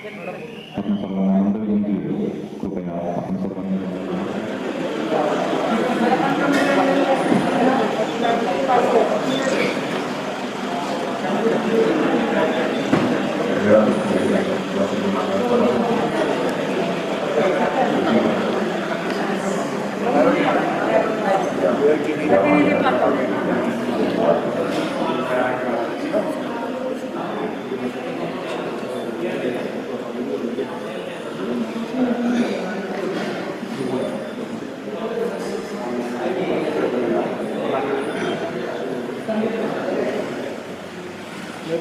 आपण सर्वांना आनंद विनंती आहे, कृपया आपण सर्वांनी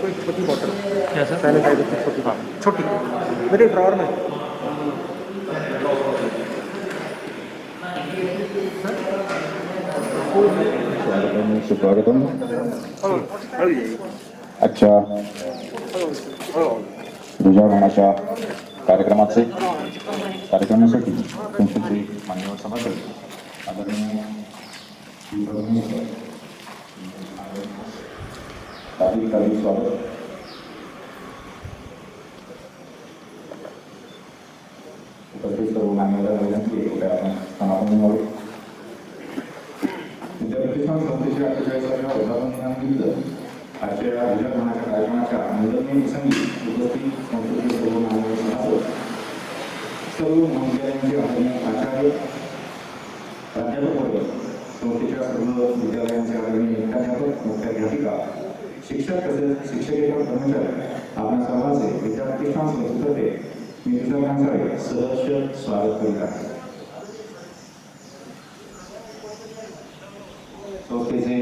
कोई छोटी बॉटल कैसा सैनिटाइजर की छोटी छोटी मेरे ड्रॉअर में स्वागतम आजच्या ध्वजारोहणाच्या कार्यक्रमासाठी तुमचे मान्यवर सभासद आदरणीय काही स्वागत. उपस्थित सर्व मान्यवर विनंती आपण समापन व्हावे. विद्याप्रतिष्ठान संस्थेच्या 48व्या वर्धापन आजच्या ध्वजारोहणाच्या कार्यक्रमाच्या अनुलग्न प्रसंगी उपस्थित संस्थेचे सर्व मान्यवर सभासद, सर्व महाविद्यालयांचे आदरणीय आचार्य, प्राध्यापक वर्ग, संस्थेच्या सर्व विद्यालयांचे आदरणीय मुख्याध्यापक, मुख्याध्यापिका, शिक्षक तसेच शिक्षकेतर कर्मचारी, आपण सर्वांचे विद्याप्रतिष्ठान संस्थेतर्फे मी तुझ्या सहर्ष स्वागत करीत आहे. संस्थेचे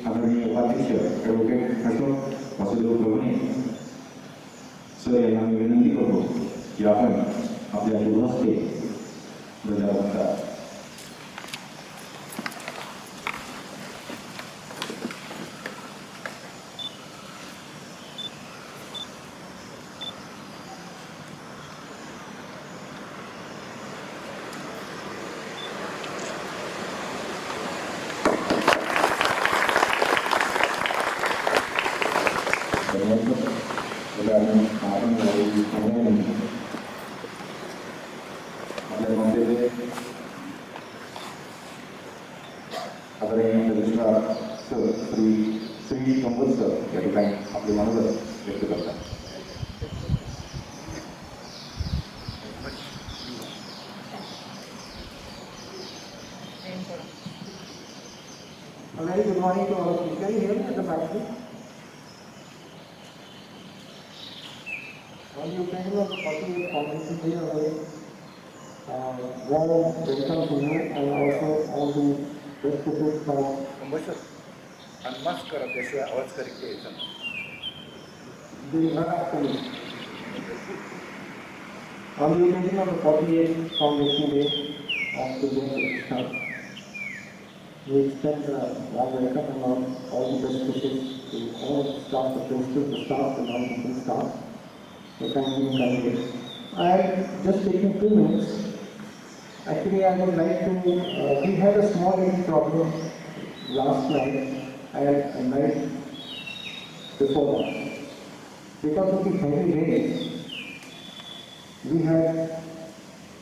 आदरणीय उपाध्यक्ष ॲडव्होकेट अशोक वासुदेव प्रभुणे सर यांना मी विनंती करतो की आपण आपल्या शुभ हस्ते ध्वजारोहण करा. श्री कंबोज सर या ठिकाणी आपले मनोगत व्यक्त करतात. Very good morning to all of you. Can you hear me at the back? On the occasion of the 48th Convention Day, warm welcome to you and also all the best wishes from आणि mask करा, त्याशिवाय आवाज correct यायचा. the Nagapuri. On the occasion of the 48th Convention Day of the University, we extend a warm welcome and all the best wishes to all the staff, the principals, the staff, the non-teaching staff. So thank you kindly. I am just taking 2 minutes. Actually, I would like to. We had a small little problem last night and a night before that. Because of the heavy rains, we had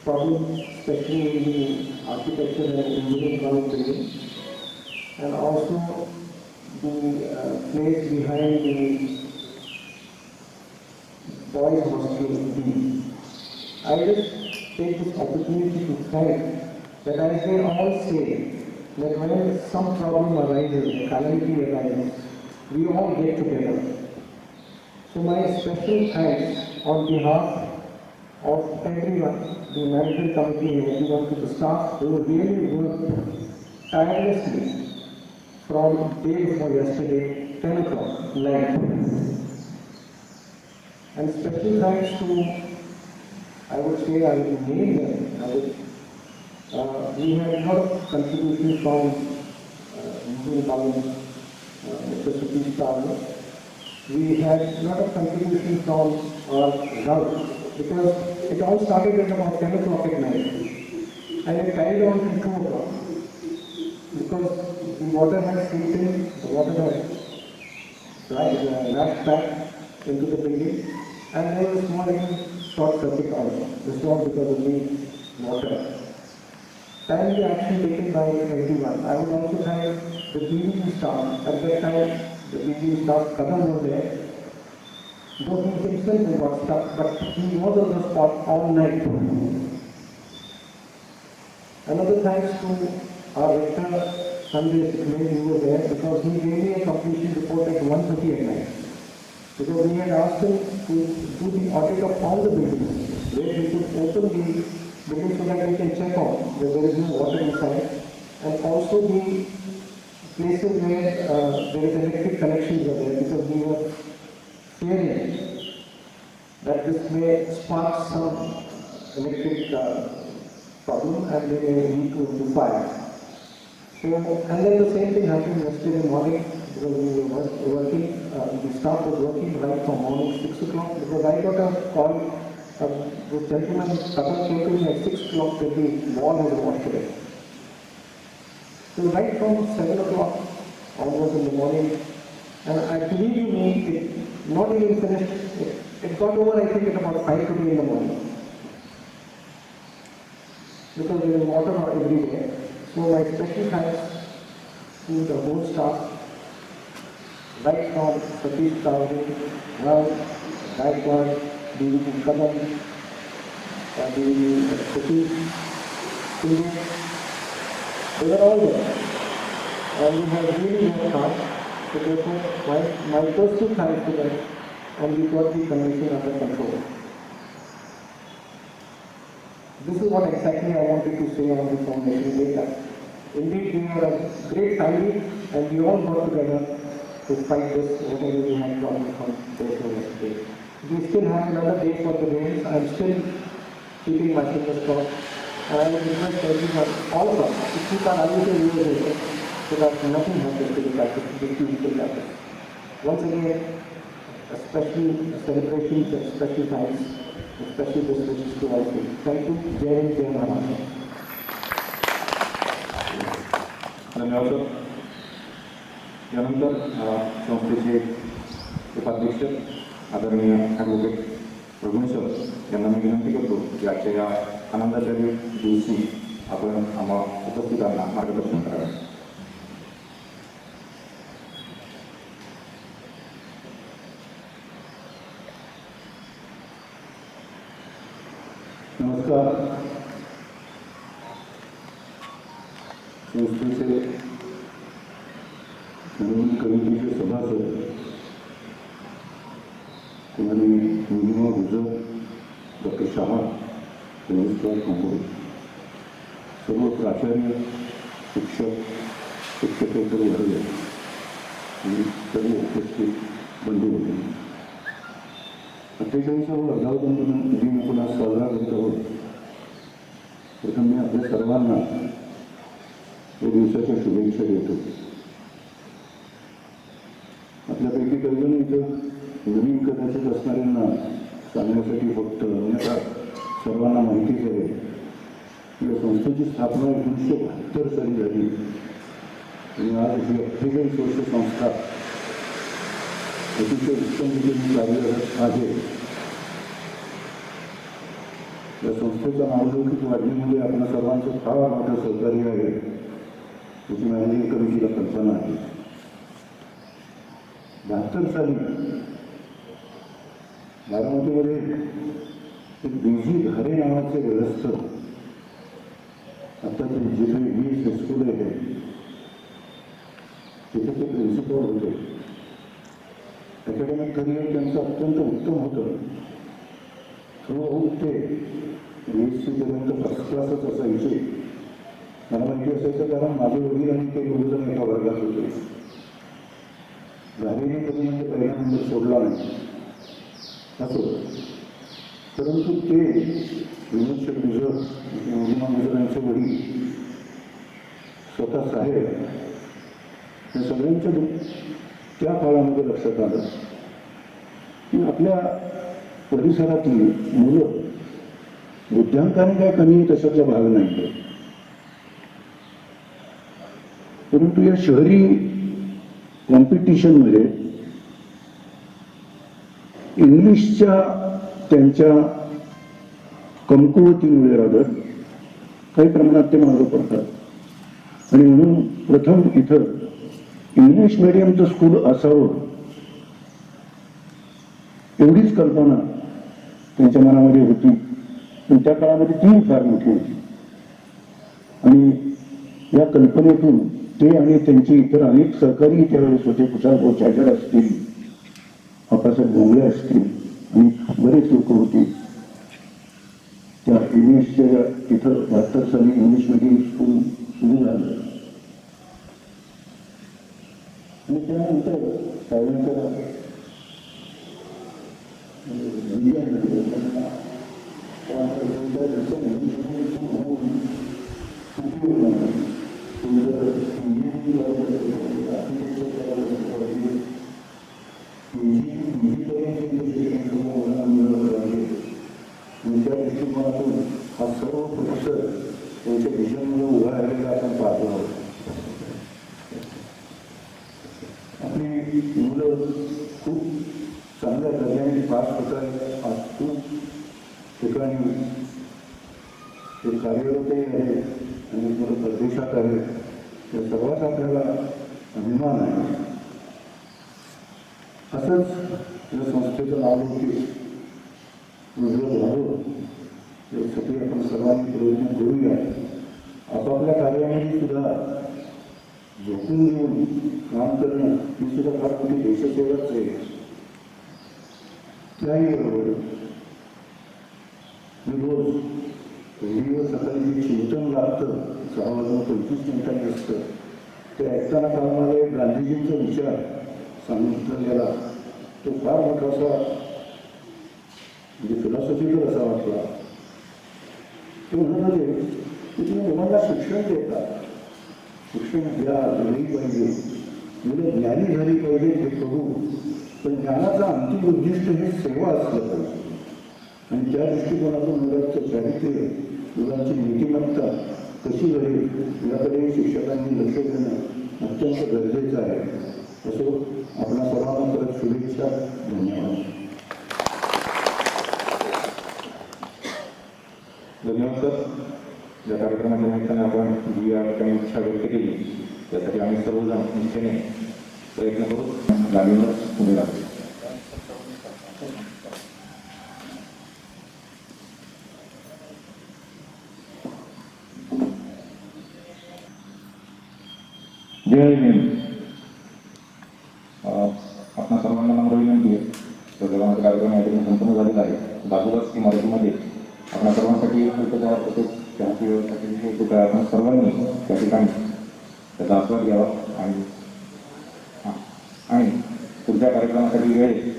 problems, especially in the architecture and engineering college building, and also the place behind the boys' hostel B. I just take this opportunity to thank that, as they all say, that when some problem arises, calamity arises, we all get together. So my special thanks on behalf of everyone, the management committee and everyone, to the staff who really worked tirelessly from day before yesterday, 10 o'clock night. And special thanks to, I would say, I will name them. We had a lot of contributions from Indian Parliament, Mr. Satish Parliament. We had a lot of contributions from our route, because it all started at about 10 o'clock at night. And it carried on till 2 o'clock. Because the water had seeped in, the water had rushed back into the building, and there was small short circuit also. This was because of the water. Timely action taken by everyone. I would also thank the BBU staff. At that time, the BBU staff, Kadam was there. Though he himself got stuck, but he was on the spot all night. Another thanks to our rector, Sanjay Sikhle, who was there because he gave me a completion report at 1:30 at night. Because we had asked him to do the audit of all the buildings, where we could open the buildings so that we can check on where there is no water inside, and also the places where there is electric connections are there, because we were fearing that this may spark some electric problem and they may lead to fire. So, and then the same thing happened yesterday morning because we were working, the staff was working right from morning 6 o'clock, because I got a call, the gentleman Kapil came to me at 6 o'clock that the wall has washed away. So right from 7 o'clock onwards in the morning, and I believe you me, it not even finished, it got over I think at about 5 to 8 in the morning. Because there is water everywhere. So my special thanks to the whole staff, right from Satish Tawri, Rao, Gaikwad, DVP Kadam, DVP Satish, Singh. They were all there. And we have really worked hard. So therefore, my personal thanks to them, and we got the convention under control. This is what exactly I wanted to say on the foundation data. Indeed, we are a great family, and we all got together to fight this, whatever we had gone from day to yesterday. We still have another day for the rains. I am still keeping my fingers crossed. And I would request everyone, all of us, to keep our eyes and ears open so that nothing happens to the practice, the physical practice. Once again, a special celebrations and special thanks, especially best wishes to all of you. Thank you. Jai Hind, Jai Maharashtra. धन्यवाद sir. यानंतर संस्थेचे उपाध्यक्ष आदरणीय advocate Raghuvansh sir यांना मी विनंती करतो की आजच्या या आनंदाच्या दिवशी आपण आम्हा उपस्थितांना मार्गदर्शन करावे. नमस्कार. संस्थेचे नवीन कमिटीचे सभासद कुमारी निलिमा गुजर, डॉक्टर शहा, रजिस्ट्रार कांबोळे, सर्व प्राचार्य, शिक्षक, शिक्षकेतर वर्ग आणि सर्व उपस्थित बंधू होते. 48वा वर्धापन दिन आपण आज साजरा करत आहोत. प्रथम मी आपल्या सर्वांना या दिवसाच्या शुभेच्छा देतो. आपल्यापैकी काही जण इथं नवीन कदाचित असणाऱ्यांना सांगण्यासाठी फक्त अन्यथा सर्वांना माहितीच आहे की या संस्थेची स्थापना 1972 साली झाली आणि आज ही 48 वर्ष संस्था अतिशय उत्तम रीतीने कार्यरत आहे. या संस्थेचा नावलौकिक वाढीमध्ये आपल्या सर्वांचं फार मोठं सहकार्य आहे याची मॅनेजिंग कमिटीला कल्पना आहे. 72 साली बारामतीमध्ये एक बीजी घारे नावाचे ग्रस्त आता ते जिथे वीस स्कूल आहे तिथे ते प्रिन्सिपल होते. अकॅडमिक करिअर त्यांचं अत्यंत उत्तम होतं. हळूहळू ते BSc फर्स्ट क्लासच असायचे. मला माहिती असायचं कारण माझे वडील आणि ते दोघंजण एका वर्गात होते. झालेली कधी म्हणजे पहिला नंबर सोडला नाही असो, परंतु ते विनोद शेठ गुजर, निलिमा गुजर यांचे वडील स्वतः साहेब या सगळ्यांच्या त्या काळामध्ये लक्षात आलं की आपल्या परिसरातली मुलं बुद्ध्यांकाने काय कमी तशातला भाग नाही, परंतु या शहरी कॉम्पिटिशनमध्ये इंग्लिशच्या त्यांच्या कमकुवतीमुळे राहतात, काही प्रमाणात ते मागं पडतात. आणि म्हणून प्रथम इथं इंग्लिश मिडियमचं स्कूल असावं एवढीच कल्पना त्यांच्या मनामध्ये होती. पण त्या काळामध्ये ती फार मोठी होती. आणि या कल्पनेतून ते आणि त्यांचे इतर अनेक सहकारी त्यावेळेस होते. कुशालभाऊ चाचर असतील, आप्पासाहेब भोंगळे असतील आणि बरेच लोक होते. त्या इंग्लिशच्या तिथं 72 साली इंग्लिश मिडियम स्कूल सुरू झालं. आणि त्यानंतर साहेबांच्या त्या दृष्टिकोनातून हा सर्व परिसर त्यांच्या विजनमुळे उभा राहिलेला आपण पाहतो आहोत. आपली मुलं खूप चांगल्या दर्जाने पास होत आहेत. आज खूप ठिकाणी ते कार्यरतही आहे आणि मुलं परदेशात आहे. त्या सर्वात आपल्याला अभिमान आहे. असंच या संस्थेचं नाव होते झालं यासाठी आपण सर्वांनी प्रयत्न करूया. आपापल्या कार्यामध्ये सुद्धा झोकून घेऊन काम करणं ही सुद्धा फार मोठी देशसेवाच आहे. त्याही बरोबर रोज पहिलीवर सकाळी जे चिंतन लागतं 6:25 मिनिटांनी असतं ते ऐकताना काल मला एक गांधीजींचा विचार सांगितला गेला. तो फार मोठा म्हणजे फिलॉसॉफिकल असा वाटला. ते म्हणत होते की तुम्ही मुलांना शिक्षण देता, शिक्षण द्या, दिली पाहिजे, मुलं ज्ञानी झाली पाहिजे हे करू. पण ज्ञानाचं अंतिम उद्दिष्ट हे सेवा असलं पाहिजे. आणि त्या दृष्टिकोनातून मुलांचं चारित्र्य, मुलांची नीतिमत्ता कशी घडेल याकडे शिक्षकांनी लक्ष देणं अत्यंत गरजेचं आहे. असो आपल्या सर्वांना परत शुभेच्छा. धन्यवाद. धन्यवाद सर. या कार्यक्रमाच्या निमित्ताने आपण जी या ठिकाणी इच्छा व्यक्त केली त्यासाठी आम्ही सर्वजण निश्चयाने प्रयत्न करू. जागेवर उभे राहतो. जय हिंद. आपल्या सर्वांना नम्र विनंती आहे. सर्वांचा कार्यक्रम या ठिकाणी संपूर्ण झालेला आहे. बाजूलाच मराठीमध्ये आपल्या सर्वांसाठी तसेच चहाची व्यवस्था आपण सर्वांनी त्या ठिकाणी त्याचा आस्वाद घ्यावा आणि पुढच्या कार्यक्रमासाठी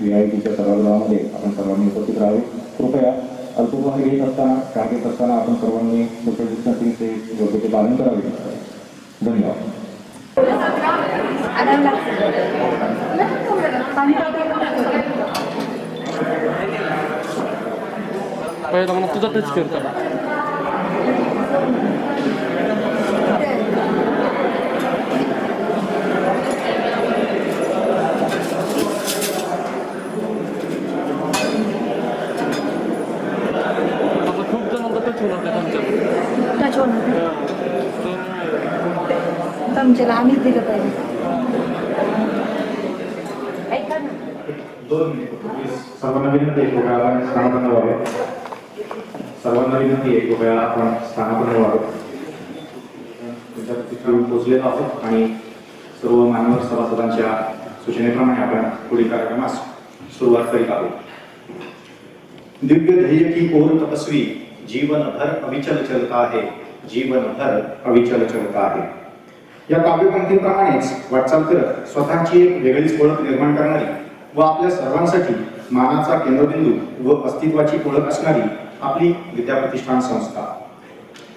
VIP सभागृहामध्ये आपण सर्वांनी उपस्थित राहावे. कृपया अल्पोपहार घेत असताना चहा घेत असताना आपण सर्वांनी सोशल डिस्टन्सिंगचे योग्य ते पालन करावे. धन्यवाद. पहिला मला तुझा टच करतो. खूप जणांचा टच होणार तुमच्याला आम्हीच दिलं पाहिजे. सर्वांना विनंती आहे कृपया आपण स्थानापन्न व्हावे. सर्वांना विनंती आहे कृपया आपण स्थानापन्न व्हावे. तुमच्या पोचलेलो आहोत आणि सर्व मान्यवर सभासदांच्या सूचनेप्रमाणे आपण पुढील कार्यक्रमास सुरुवात करीत आहोत. दिव्य धैर्य की ओर तपस्वी जीवन भर अविचल चलता है, जीवन भर अविचल चलता है. या काव्यपंक्तीप्रमाणेच वाटचाल करत स्वतःची एक वेगळीच ओळख निर्माण करणारी व आपल्या सर्वांसाठी मानाचा केंद्रबिंदू व अस्तित्वाची ओळख असणारी आपली विद्याप्रतिष्ठान संस्था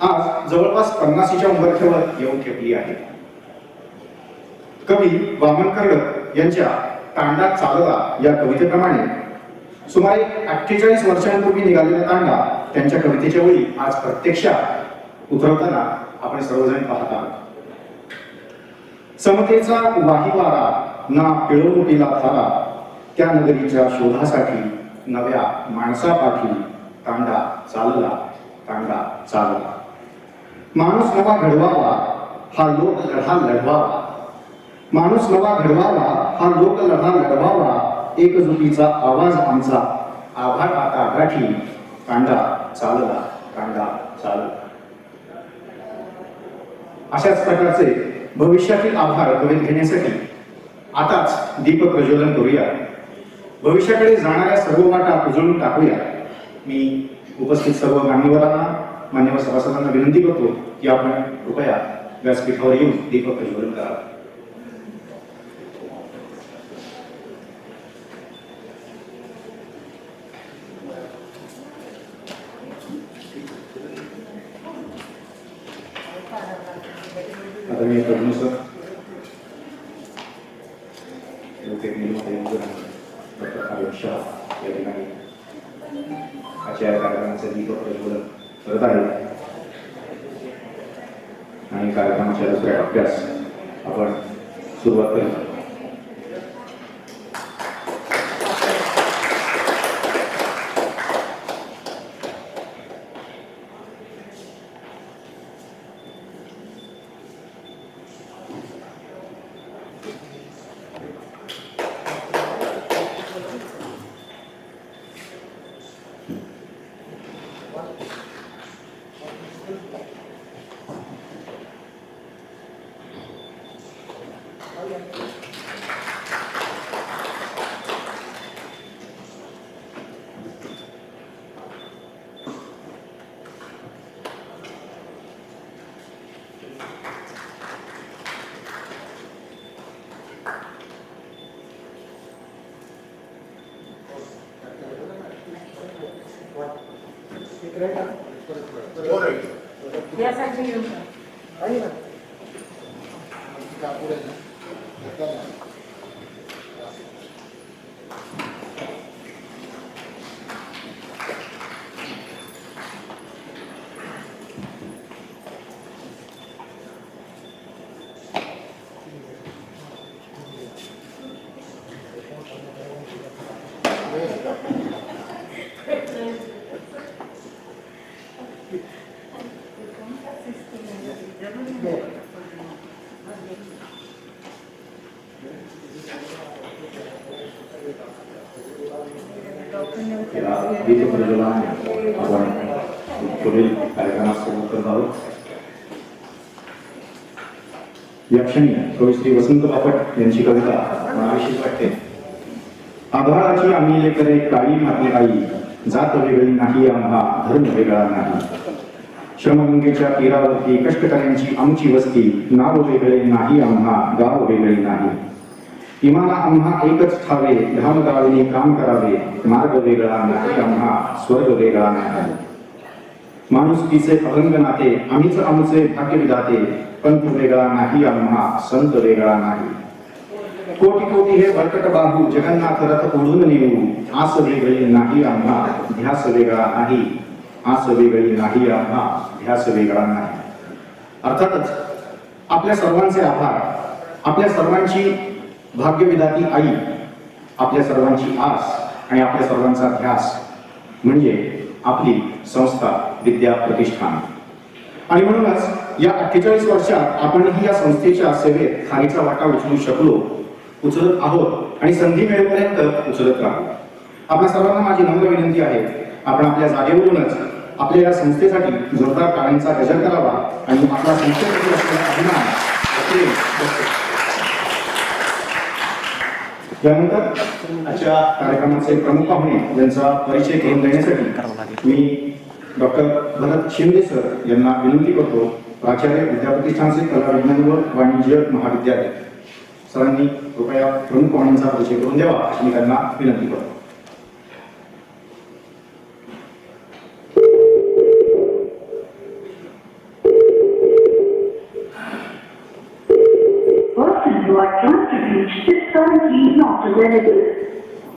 आज जवळपास 50च्या उंबरठ्यावर येऊन ठेपली आहे. कवी वामन कर्डक यांच्या तांडा चालला या कवितेप्रमाणे सुमारे 48 वर्षांपूर्वी निघालेला तांडा त्यांच्या कवितेच्या वेळी आज प्रत्यक्षात उतरवताना आपण सर्वजण पाहत आहोत. समतेचा वाहिवारा ना पिळवणुकीला थारा, त्या नगरीच्या शोधासाठी नव्या माणसापाठी कांदा चालला, कांदा चालला. माणूस नवा घडवावा, हा लोक लढा लढवावा. माणूस नवा घडवावा, हा लोक लढा लढवावा. एकजुटीचा आवाज आमचा, आभाळ आता गाठी. कांदा चालला, कांदा चालला. अशाच प्रकारचे भविष्यातील आभार कवेत घेण्यासाठी आताच दीप प्रज्वलन करूया. भविष्याकडे जाणाऱ्या सर्व वाटा उजळून टाकूया. मी उपस्थित सर्व मान्यवरांना, मान्यवर सभासदांना विनंती करतो की आपण कृपया व्यासपीठावर येऊन दीप प्रज्वलन करावे. आदरणीय तरुण सर, डॉक्टर आयुष शाह या ठिकाणी आजच्या कार्यक्रमाचे दीप प्रज्वलन करत आहेत आणि कार्यक्रमाच्या दुसऱ्या टप्प्यास आपण सुरुवात करू. आपण पुढील कार्यक्रमास सुरू करत आहोत. या क्षणी कवी श्री वसंत बापट यांची कविता मनाविषयी वाटते. आभाळाची आम्ही लेकरे काळी माती आई, जात वेगळी नाही आम्हा धर्म वेगळा नाही. श्रमगंगेच्या तीरावरती कष्टकऱ्यांची आमची वस्ती, नाव वेगळे नाही आम्हा गाव वेगळे नाही. इमाना आम्हा एकच ठावे, धाम गावीने काम करावे, मार्ग वेगळा नाही आम्हा स्वर्ग वेगळा नाही. माणुसकीचे अभंग नाते आम्हीच आमचे भाग्य विधाते, पंथ वेगळा नाही आम्हा संत वेगळा नाही. कोटी कोटी हे बळकट बाहू जगन्नाथ रथ ओढून नेऊ, आस वेगळी नाही आम्हा ध्यास वेगळा नाही. आस वेगळी नाही आम्हा ध्यास वेगळा नाही. अर्थातच आपल्या सर्वांचे आभार, आपल्या सर्वांची भाग्यविधाती आई, आपल्या सर्वांची आस आणि आपल्या सर्वांचा ध्यास म्हणजे आपली संस्था विद्या प्रतिष्ठान. आणि म्हणूनच या 48 वर्षात आपणही या संस्थेच्या सेवेत खारीचा वाटा उचलू शकलो, उचलत आहोत आणि संधी मिळेपर्यंत उचलत राहू. आपल्या सर्वांना माझी नम्र विनंती आहे, आपण आपल्या जागेवरूनच आपल्या या संस्थेसाठी जोरदार टाळ्यांचा गजर करावा आणि आपला संस्थेसाठी असलेला अभिमान. यानंतर आजच्या कार्यक्रमाचे प्रमुख पाहुणे यांचा परिचय करून देण्यासाठी मी डॉक्टर भरत शिंदे सर यांना विनंती करतो. प्राचार्य विद्या प्रतिष्ठानचे कला विज्ञान व वाणिज्य महाविद्यालय. सरांनी कृपया प्रमुख पाहुण्यांचा परिचय करून द्यावा अशी मी त्यांना विनंती करतो.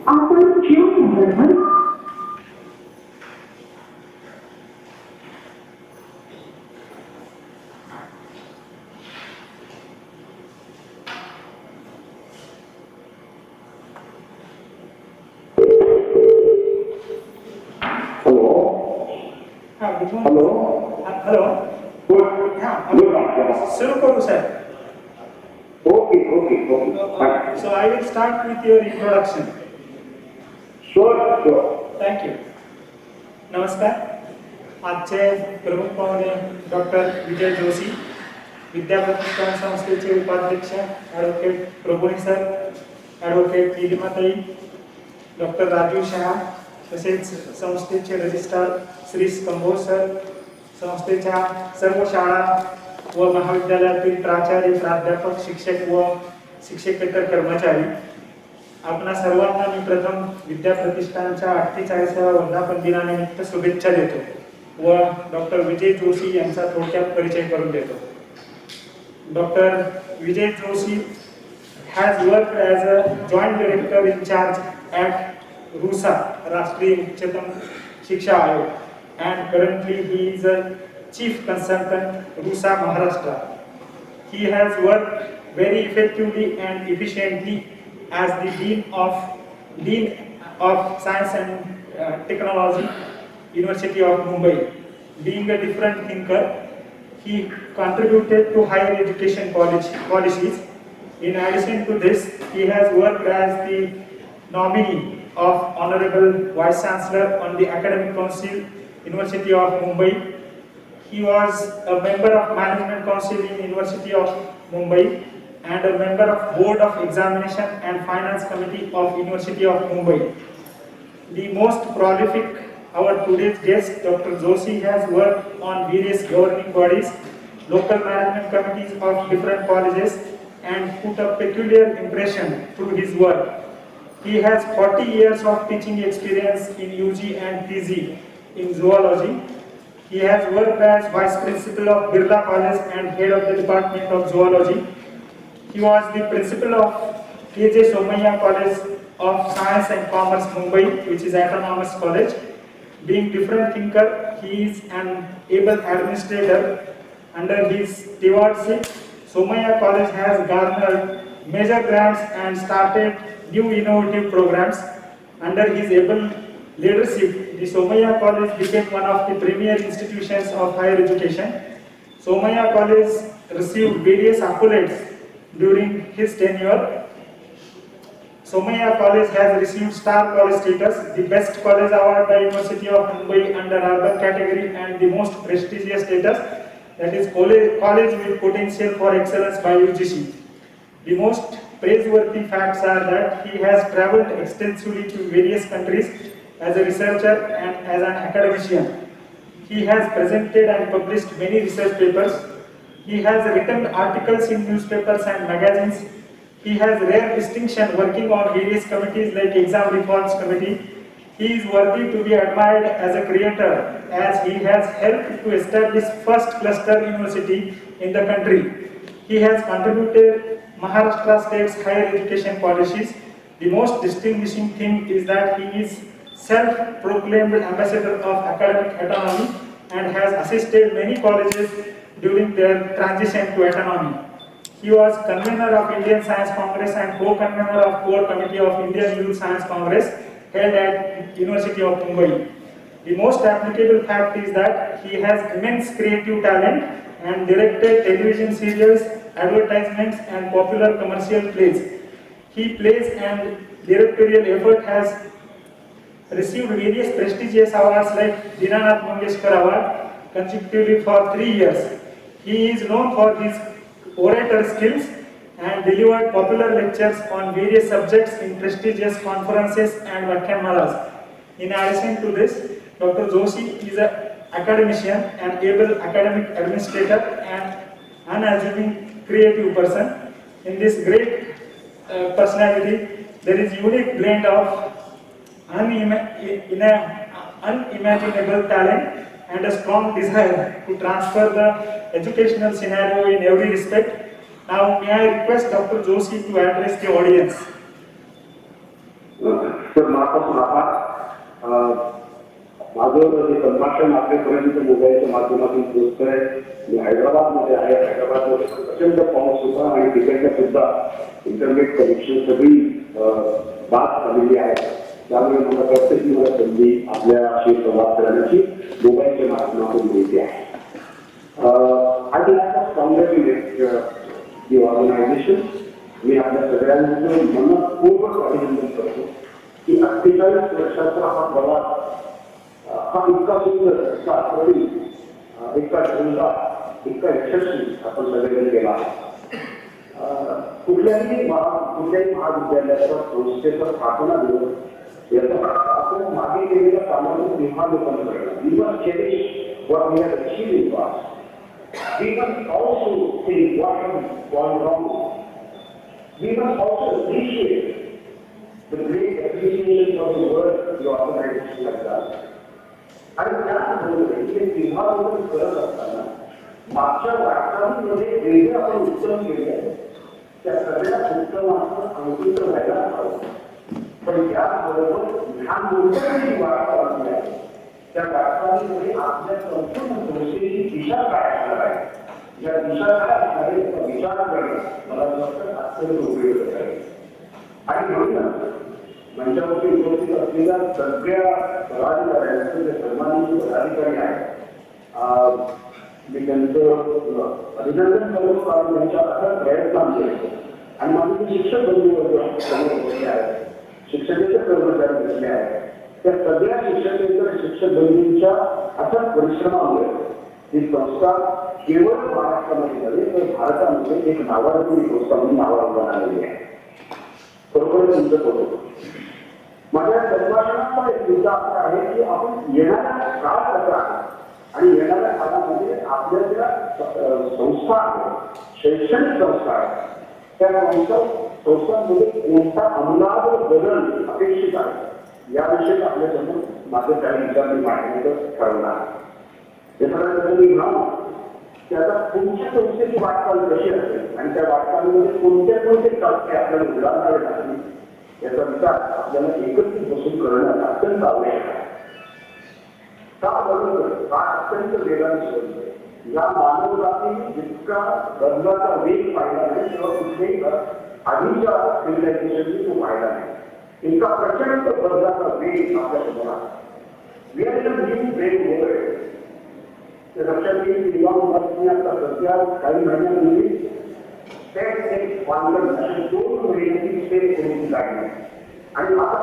आपण जीवन बरोबर Hello. इथून हॅलो हॅलो गुड हां गुड सुरू करू sir. Okay okay okay So I will start with your introduction. Sure sure Thank you. नमस्कार. आजचे प्रमुख पाहुणे डॉक्टर विजय जोशी, विद्याप्रतिष्ठान संस्थेचे उपाध्यक्ष advocate Prabhune sir, advocate Nilimatai, doctor Rajiv Shah, तसेच संस्थेचे रजिस्ट्रार श्री कंबोज सर, संस्थेच्या सर्व शाळा व महाविद्यालयातील प्राचार्य, प्राध्यापक, शिक्षक व शिक्षकेतर कर्मचारी, आपणा सर्वांना मी प्रथम विद्याप्रतिष्ठानच्या 48व्या वर्धापन दिनानिमित्त शुभेच्छा देतो व डॉक्टर विजय जोशी यांचा थोडक्यात परिचय करून देतो. Doctor Vijay Joshi has worked as a joint director in charge at RUSA, राष्ट्रीय उच्चतम शिक्षा आयोग, and currently he is a chief consultant RUSA Maharashtra. He has worked very effectively and efficiently as the Dean of Science and Technology, University of Mumbai. Being a different thinker, he contributed to higher education policies. In addition to this, he has worked as the nominee of Honorable Vice Chancellor on the Academic Council, University of Mumbai. He was a member of Management Council in University of Mumbai and a member of Board of Examination and Finance Committee of University of Mumbai. The most prolific, our today's guest, Dr. Joshi, has worked on various governing bodies, local management committees of different colleges, and put a peculiar impression through his work. He has 40 years of teaching experience in UG and PG in zoology. He has worked as Vice Principal of Birla College and Head of the Department of Zoology. He was the Principal of KJ Somaiya College of Science and Commerce, Mumbai, which is autonomous college. Being different thinker, he is an able administrator. Under his stewardship, Somaiya College has garnered major grants and started new innovative programs. Under his able leadership, the Somaiya College became one of the premier institutions of higher education. Somaiya College received various accolades during his tenure. Somaiya College has received Star College status, the Best College Award by University of Mumbai under Urban category, and the most prestigious status, that is College with Potential for Excellence by UGC. The most praiseworthy facts are that he has travelled extensively to various countries as a researcher and as an academician. He has presented and published many research papers. He has written articles in newspapers and magazines. He has rare distinction working on various committees like Exam Reforms Committee. He is worthy to be admired as a creator, as he has helped to establish first cluster university in the country. He has contributed Maharashtra State's higher education policies. The most distinguishing thing is that he is self-proclaimed ambassador of academic autonomy and has assisted many colleges during their transition to autonomy. He was convener of Indian Science Congress and co-convener of Core Committee of Indian Youth Science Congress held at University of Mumbai. The most applicable fact is that he has immense creative talent and directed television serials, advertisements and popular commercial plays. He plays and directorial effort has received various prestigious awards like Dinanath Mangeshkar Award consecutively for 3 years. He is known for his orator skills and delivered popular lectures on various subjects in prestigious conferences and Vakhyamalas. In addition to this, Dr. Joshi is an academician, an able academic administrator and unassuming creative person. In this great personality, there is unique blend of unimaginable talent and a strong desire to transfer the educational scenario in every respect. Now, may I request Dr. Joshi to address the audience? Sir माझापासून आभार. माझं हे संभाषण आपल्यापर्यंत मोबाईलच्या माध्यमातून पोहोचतंय. मी हैदराबादमध्ये आहे. हैदराबादमध्ये प्रचंड पाऊस होता आणि तिकडच्या सुद्धा इंटरनेट कनेक्शन सगळी बाद झालेली आहे. त्यामुळे मला वाटतं की मला संधी आपल्याशी संवाद करण्याची मोबाईलच्या माध्यमातून मिळते आहे. I think I congratulate the organization. मी आपल्या सगळ्यांचं मनपूर्वक अभिनंदन करतो की 48 वर्षाचा हा प्रवास हा इतका सुंदर, इतका आक्रमी, इतका जोरदार, इतका यशस्वी आपण सगळ्यांनी केला आहे. कुठल्याही महाविद्यालयाचा संस्थेचा स्थापना दिवस याचा आपण मागे केलेल्या कामाचं निर्माण करणं. We must cherish what we have achieved in the past. We must also think what has gone wrong. We must also appreciate the great appreciation of the work the organization has done. आणि त्याबरोबर हे विभागावर करत असताना मागच्या वाटचालीमध्ये वेगळे आपण उत्तम केले आहे त्या सगळ्या उत्तमाचं अंकित व्हायला हवं. पण त्याबरोबर ह्या मोठ्याची वाटचाल आहे त्या वाटचालीमध्ये आपल्या संपूर्ण संस्थेची दिशा काय असणार आहे, या दिशा काय असणार आहे याचा विचार करणं मला वाटतं अत्यंत उपयोगी आहे. आणि म्हणूनच मंचावरती उपस्थित असलेल्या सगळ्या पदाधिकाऱ्यांचे जे सन्मानित पदाधिकारी आहेत मी त्यांचं अभिनंदन करतो कारण त्यांच्या अथक प्रयत्नांचे आणि माझे जे शिक्षक बंधू वर्ग समोर बसले आहेत, शिक्षकेतर कर्मचारी बसले आहेत, त्या सगळ्या शिक्षकेतर शिक्षक बंधूंच्या अथक परिश्रमामुळे ही संस्था केवळ महाराष्ट्रामध्ये नव्हे तर भारतामध्ये एक नावाजलेली संस्था म्हणून नावारूपास आलेली आहे. बरोबर तुमचं कौतुक. माझ्या संभाषणाचा एक मुद्दा असा आहे की आपण येणाऱ्या काळ कसा आहे आणि येणाऱ्या काळामध्ये आपल्या ज्या संस्था आहेत, शैक्षणिक संस्था आहेत, त्या संस्थांमध्ये कोणता आमूलाग्र बदल अपेक्षित आहे याविषयी आपल्यासमोर माझं काही विचार मी मांडण्याचं ठरवलं आहे. याच्याकडे मी म्हणालो की आता तुमच्या संस्थेची वाटचाल कशी असेल आणि त्या वाटचालीमध्ये कोणत्या टप्पे आपल्याला उलाढाल लागतील याचा विचार आपल्याला एकत्रित बसून करणं अत्यंत आवश्यक आहे. त्याबरोबर हा अत्यंत वेगाने सुरू आहे. या मानवजातीने जितका बदलाचा वेग पाहिला नाही तेव्हा कुठेही आधीच्या सिव्हिलायझेशननी तो पाहिला नाही. इतका प्रचंड बदलाचा वेग आपल्यासमोर आहे. लक्षात येईल की आता सध्या काही महिन्यांपूर्वी स्टेट एक कॉन्फरन्स अशी 2 महिन्याची स्टेट करून लागली आणि आता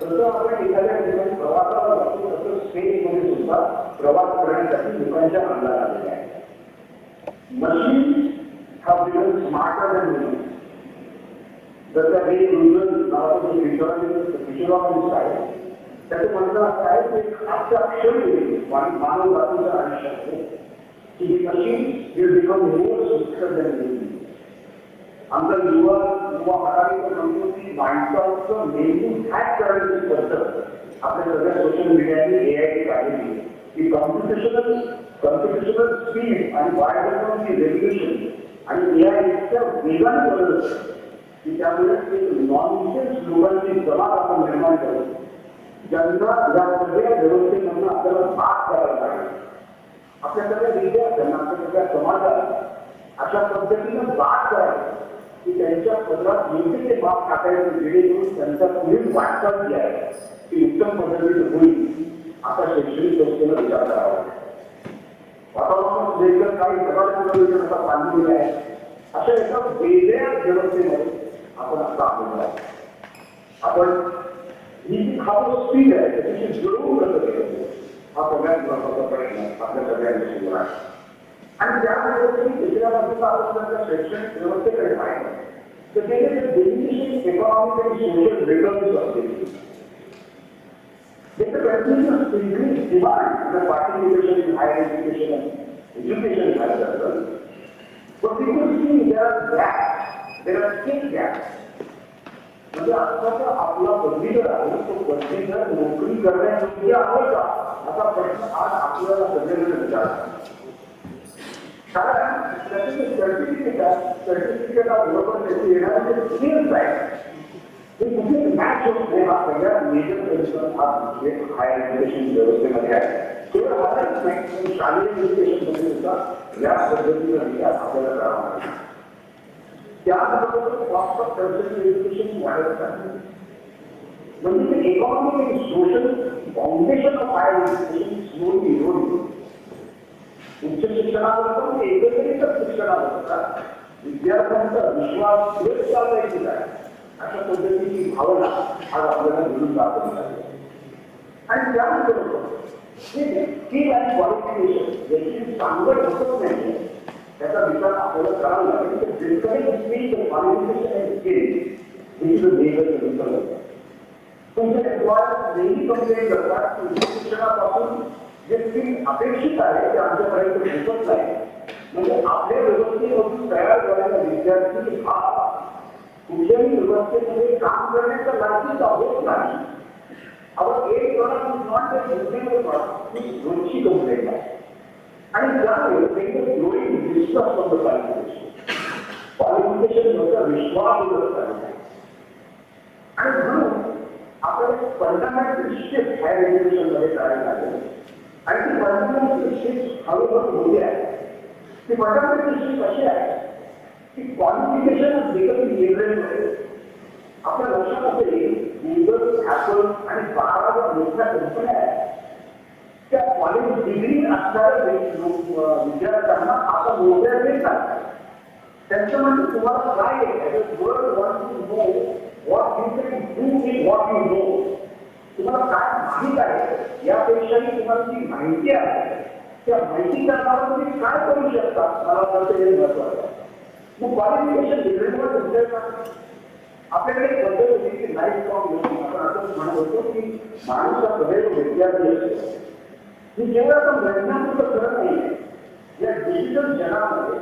तसं आपण एखाद्या ठिकाणी प्रवासाला जातो तसं स्टेटमध्ये सुद्धा प्रवास करण्यासाठी लोकांच्या अंगाला आलेले आहे. मशीन हा बिकम स्मार्टर दॅन ह्युमन. जसं हे रुजन नावाचं जे फिशॉलॉजिस्ट आहे त्याचं म्हणणं असं आहे की आजच्या क्षणी मानव जातीचं आयुष्य आहे की ही machine will become more smarter than human. आमचा युवा महाराष्ट्र म्हणतो की माणसाचं मेंदू हॅक करण्याची पद्धत आपल्या सगळ्या सोशल मीडियाने AI काढलेली की कॉम्प्युटेशनल स्पीड आणि बायोटेक्नॉलॉजी रेग्युलेशन आणि AI इतक्या वेगाने बदलत की त्यामुळे नॉनसेन्स लोकांची जमात आपण निर्माण करतो ज्यांना या सगळ्या व्यवस्थेमधून आपल्याला भाग करायला लागेल. आपल्या सगळ्या विद्यार्थ्यांना आपल्या सगळ्या समाजाला अशा पद्धतीनं भाग करायचं की त्यांच्या पदरात योग्य ते भाग टाकायचं जेणेकरून त्यांचा पुढील वाटचाल जी आहे ती उत्तम पद्धतीने होईल. आता शैक्षणिक संस्थेला विचार करावा लागेल. वातावरणात काही प्रकारचे बांधलेले आहे अशा एका वेगळ्या व्यवस्थेमध्ये आपण आता आलेलो आहे. आपण ही जी खातो स्पीड आहे त्याच्याशी जुळवून कसं केलं हा सगळ्यात महत्वाचा प्रश्न आपल्या सगळ्यांच्या समोर आहे. आणि त्यामुळे दुसऱ्या बाजूला आपण जर शैक्षणिक व्यवस्थेकडे पाहिलं तर ते बेनिफिशियल इकॉनॉमिक आणि सोशल रिटर्न्स असतील. It's a continuous increased demand for participation in higher education and education as well. But people see there are gaps, there are skill gaps. म्हणजे आत्ताचा आपला पदवीधर आहे तो पदवीधर नोकरी करण्यायोग्य आहे का असा प्रश्न आज आपल्याला सगळेजण विचारतात. कारण त्याचे सर्टिफिकेटाबरोबर त्याचे येणारे जे स्किल्स आहेत ते कुठे मॅच होत नाही. हा सगळ्यात मेजर कन्सर्न हा हायर एज्युकेशन व्यवस्थेमध्ये आहे. केवळ हाच नाही शालेय एज्युकेशनमध्ये सुद्धा या पद्धतीचा विचार आपल्याला करावा लागेल. त्याबरोबर कॉस्ट ऑफ टर्शरी एज्युकेशन वाढत आहे. म्हणजे ते इकॉनॉमिक आणि social foundation of higher education slowly eroding. उच्च शिक्षणावर पण एकत्रित शिक्षणावर विद्यार्थ्यांचा विश्वास चालवायची आहे अशा पद्धतीची भावना आज आपल्याला मिळून दाखवली आहे. आणि त्याबरोबर स्किल अँड क्वालिफिकेशन याची सांगड होत नाही त्याचा विचार आपल्याला करावा लागेल. तुमचे एम्प्लॉयर नेहमी कंप्लेंट करतात की उच्च शिक्षणापासून जे स्किल अपेक्षित आहे ते आमच्यापर्यंत पोहोचत नाही. म्हणजे आपल्या व्यवस्थेमधून तयार झालेला विद्यार्थी हा कुठल्याही व्यवस्थेमध्ये काम करण्याचा लायकीचा होत नाही. आपण एक प्रॉडक्ट नॉट रोजची कंप्लेंट आहे. आणि त्यामुळे ग्रोईंग विश्वास क्वालिफिकेशन विश्वास आहे. आणि म्हणून आपल्याला फंडामेंटल शिफ्ट हायर एज्युकेशन मध्ये करायला लागेल. आणि ती फंडामेंटल शिफ्ट हळूहळू होते आहे. ती फंडामेंटल शिफ्ट अशी आहे की क्वालिफिकेशन मध्ये आपल्या लक्षात असेल गुगल, ऍपल आणि 12 मोठ्या कंपन्या आहेत. त्या कॉलेज डिग्री असणाऱ्या विद्यार्थ्यांना आता मोठ्या देतात. त्यांचं म्हणजे तुम्हाला काय आहे world want to know what you can do in what you know. तुम्हाला काय माहित आहे यापेक्षाही तुम्हाला जी माहिती आहे त्या माहिती करणारा तुम्ही काय करू शकता मला वाटतं हे महत्वाचं आहे. मग क्वालिफिकेशन डिग्रीवर विद्यार्थ्यांना आपल्याकडे एक पद्धत होती की लाईफ लॉंग लर्निंग. आपण असं म्हणत होतो की माणूस हा सदैव विद्यार्थी असतो. ही केवळ आपण वैज्ञानिक करत नाही. या डिजिटल जगामध्ये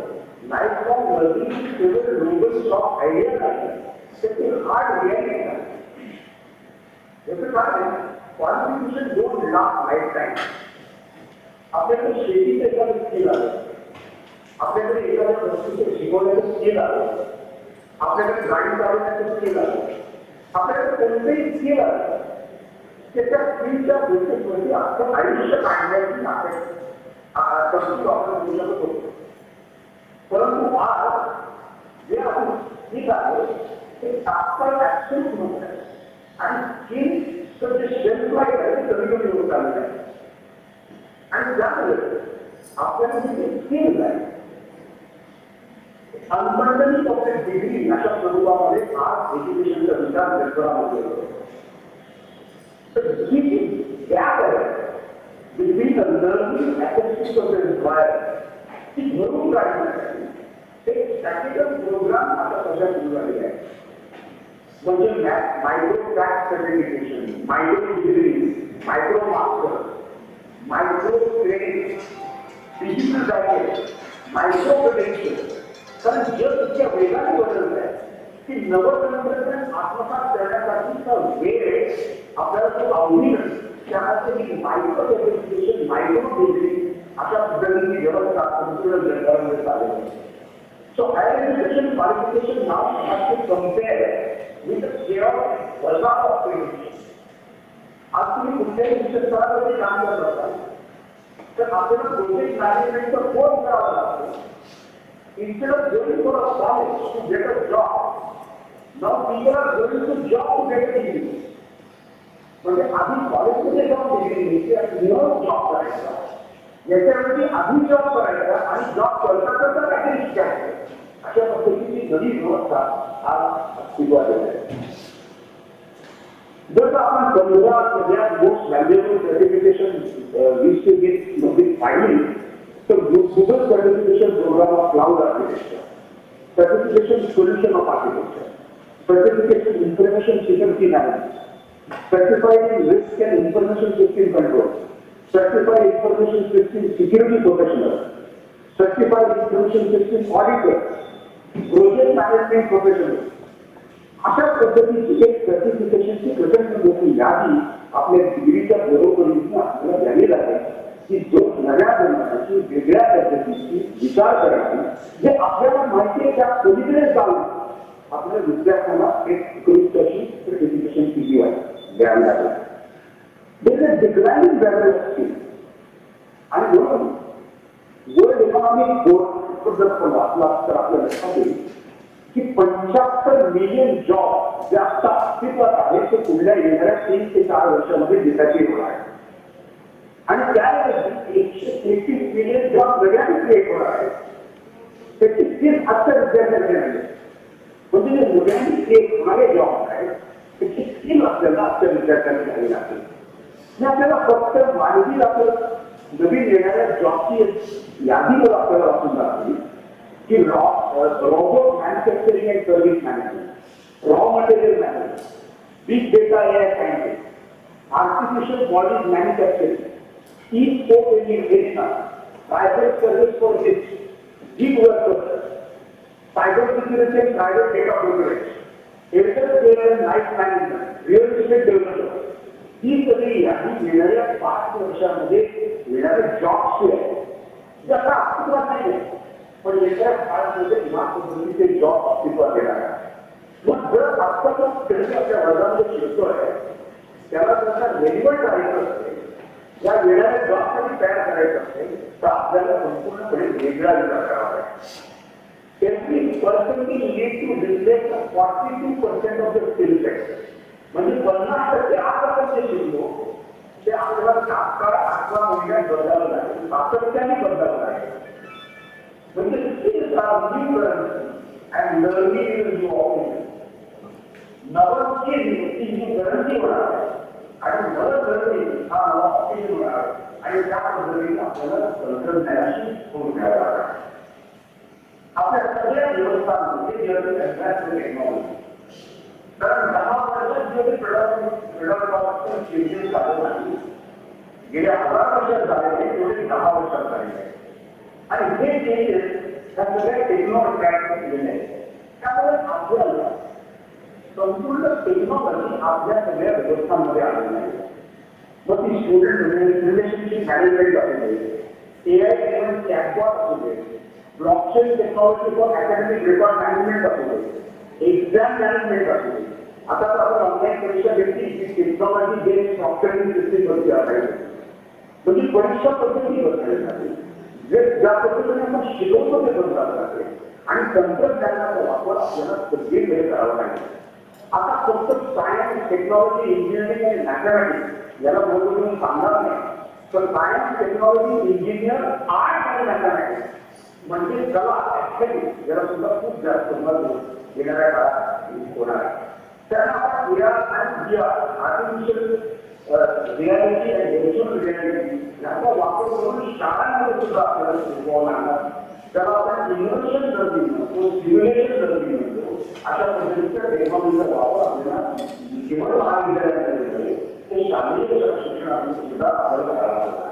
लाईफ लॉंग लर्निंग केवळ ग्लोबल सॉफ्ट आयडिया नाही, त्याची हार्ड रियालिटी आहे. याचं काय qualification don't last life time. आपल्याकडे शेतीचं एखादं स्किल आलं, आपल्याकडे एखाद्या वस्तूचं शिकवण्याचं स्किल आलं, आपल्याकडे गाडी चालवण्याचं स्किल आलं, आपल्याकडे कोणतंही स्किल आलं, त्याच्या स्किलच्या बेसिसवरती आपलं आयुष्य काढण्याची आपण बोलू शकत होतो. परंतु आज जे आपण स्किल आहे ते तात्काळ ऍक्शन होत आहे. आणि स्किलचं जे शेल्फ लाईफ आहे ते कमी कमी होत आलेलं आहे. आणि त्यामुळे आपल्याला जे स्किल आहे अनबंडनिंग ऑफ द डिग्री अशा स्वरूपामध्ये आज एज्युकेशनचा विचार जगभरामध्ये होतो. तर ही गॅप आहे between the learning activities of the employer ती भरून काढण्यासाठी एक प्रॅक्टिकल प्रोग्राम आता सध्या सुरू झालेला आहे. म्हणजे micro crack certification, micro degree, micro master, micro training, digital direct, micro credential. कारण जग इतक्या वेगाने बदलत आहे की नवतंत्रज्ञान आत्मसात करण्यासाठीचा वेळ आपल्याला तो आवडी नाही. त्यामध्ये मायक्रो सर्टिफिकेशन, मायक्रो डिग्री अशा पद्धतीची व्यवस्था संपूर्ण जगामध्ये चालू आहे. So higher education qualification now has to compare with the chaos of education. आज तुम्ही कुठल्याही शिक्षण स्तरावरती काम करत असाल तर आपल्याला प्रोजेक्ट मॅनेजमेंटचा कोर्स करावा लागतो. Instead of going for a college to get a job, now people are going to job to get a degree. म्हणजे आधी कॉलेजमध्ये जाऊन डिग्री घ्यायची, जॉब करायचा, याच्यावरती आधी जॉब करायचा आणि जॉब करता करता काहीतरी शिकायचं. अशा पद्धतीची नवी व्यवस्था आज अस्तित्वात आहे. जर आपण 15 सगळ्यात मोस्ट व्हॅल्युएबल सर्टिफिकेशन लिस्ट पाहिली तर Google certification program of cloud architecture, certification solution of architecture, certification information security management, certified in risk and information system control, certified information system security professional, certified information system auditor, project management professional. अशा पद्धतीची एक सर्टिफिकेशनची प्रचंड मोठी यादी आपल्या डिग्रीच्या बरोबरीने आपल्याला द्यावी लागेल की जो नव्या धर्माची वेगळ्या पद्धतीची विचार करायची जे आपल्याला माहिती आहे त्या पलीकडे जाऊन आपल्या विद्यार्थ्यांना एक उत्कृष्ट अशी सर्टिफिकेशन किती द्यावी लागेल. डिक्लाइनिंग व्हॅल्यू असतील आणि म्हणून वर्ल्ड इकॉनॉमिक फोरम जर आपण वाचला तर आपल्या लक्षात येईल की 75 मिलियन जॉब जे आता अस्तित्वात आहेत ते पुढल्या येणाऱ्या 3 ते 4 वर्षामध्ये देशाची होणार आहे. आणि त्याऐवजी 133 मिलियन जॉब वेगळ्याने क्रिएट होणार आहेत. त्याची 30 आजच्या विद्यार्थ्यांचे नाही. म्हणजे जे नव्याने क्रिएट होणारे जॉब आहेत त्याची स्किल आपल्याला आजच्या विद्यार्थ्यांना घ्यावी लागेल. आपल्याला फक्त माहिती लागतं नवीन येणाऱ्या जॉबची यादी जर आपल्याला वाचून दाखवली की robot manufacturing and service management, raw material management, big data AI scientist, artificial bodies manufacturing, e sport education, private service for rich, deep workers, cyber security and private data protection, Airtel and life management, real estate development, ही सगळी यादी येणाऱ्या 5 वर्षामध्ये येणाऱ्या जॉबची आहे. जे आता अस्तित्वात नाही आहे पण येत्या काळामध्ये ह्या पद्धतीचे जॉब अस्तित्वात येणार आहे. मग जर आत्ता जो खेळ आपल्या वर्गामध्ये शिकतोय त्याला त्यांना रेलिव्हंट राहायचं असेल, या येणाऱ्या जॉबसाठी तयार करायचं असेल तर आपल्याला संपूर्णपणे वेगळा विचार करावा लागेल. Every percentage need to reflect 42% of the skill set. म्हणजे 50% आपण जे शिकलो ते आपल्याला तात्काळ 8 महिन्यात बदलावं लागेल, सातत्याने बदलावं लागेल. म्हणजे skills are new currency and learning is a new opportunity. नवं स्किल ही new currency होणार आहे आणि नवं learning हा नवा opportunity होणार आहे आणि त्या पद्धतीने आपल्याला तंत्रज्ञानाशी फोन घ्यायला लागणार. आपल्या सगळ्या व्यवस्थांमध्ये टेक्नॉलॉजी कारण 10 वर्षात जे प्रोडक्ट चेंजेस झाले नाही गेल्या 10 वर्षात झाले तेवढे 10 वर्षात झाले आणि हे चेंजेस त्या सगळ्या टेक्नॉलॉजी केलेले आहेत. त्यामुळे आपल्याला संपूर्ण टेक्नॉलॉजी आपल्या सगळ्या व्यवस्थांमध्ये आलेली आहे. मग ती स्टुडंट रिलेशनशिप मॅनेजमेंट असू दे, एआय ड्रिव्हन चॅटबॉट असू दे, blockchain technology for academic record management असू दे, एक्झाम मॅनेजमेंट असू दे. आता तर आपण ऑनलाईन परीक्षा घेतली की टेक्नॉलॉजी बेस्ड सॉफ्टवेअर सिस्टीम वरती असायची. म्हणजे परीक्षा पद्धती बदलायला लागली. जे ज्या पद्धतीने आपण शिकवतो ते बदलायला लागले आणि तंत्रज्ञानाचा वापर आपल्याला सगळीकडे करावा लागेल. आता फक्त सायन्स, टेक्नॉलॉजी, इंजिनिअरिंग आणि मॅथमॅटिक्स याला बोलून सांगणार नाही तर सायन्स, टेक्नॉलॉजी, इंजिनियर, आर्ट आणि मॅथमॅटिक्स म्हणजे कला ऍक्च्युअली याला सुद्धा खूप जास्त महत्व येणाऱ्या काळात होणार आहे. त्यांना आपण VR आणि VR आर्टिफिशियल रियालिटी आणि व्हर्च्युअल रियालिटी याचा वापर करून शाळांमध्ये सुद्धा आपल्याला शिकवावं लागणार. त्याला आपण इनोव्हेशन लर्निंग म्हणतो, सिम्युलेशन लर्निंग म्हणतो. अशा पद्धतीच्या टेक्नॉलॉजीचा वापर आपल्याला केवळ महाविद्यालयामध्ये ते शालेय शिक्षणामध्ये सुद्धा आपल्याला करावा लागणार.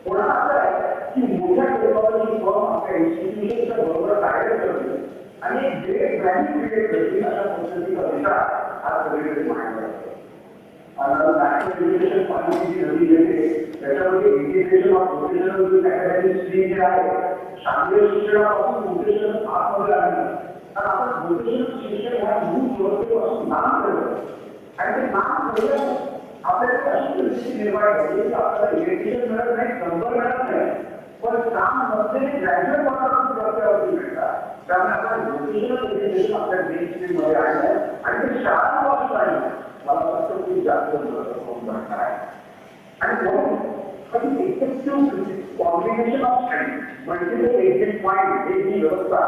पुन्हा असं आहे की मोठ्या टेक्नॉलॉजी फर्म आपल्या इन्स्टिट्यूशनच्या बरोबर कार्य करते आणि ग्रेट ब्रँडिंग क्रिएट करतील अशा पद्धतीचा विचार हा सगळीकडे मांडला जातो. नॅशनल एज्युकेशन पॉलिसी नवी येते त्याच्यामध्ये integration of professional academic stream जे आहे शालेय शिक्षणापासून प्रोफेशनल आतमध्ये आणलं. कारण आपण प्रोफेशनल शिक्षण ह्या मूळ व्यवस्थेपासून नाम ठेवलं आणि ते नाम ठेवलं आपल्याला अशी परिस्थिती निर्माण झाली की आपल्याला इलेक्ट्रिशियन मिळत नाही, नंबर मिळत नाही पण काम मध्ये ग्रॅज्युएट मार्कातून रस्त्यावरती मिळतात. त्यामुळे आपण व्होकेशनल एज्युकेशन आपल्या मेन स्ट्रीममध्ये आणलं आणि ते शाळांपासून आणलं. मला वाटतं खूप जास्त महत्त्वपूर्ण घटना आहे आणि म्हणून effective combination of strength multiple exit point ही जी व्यवस्था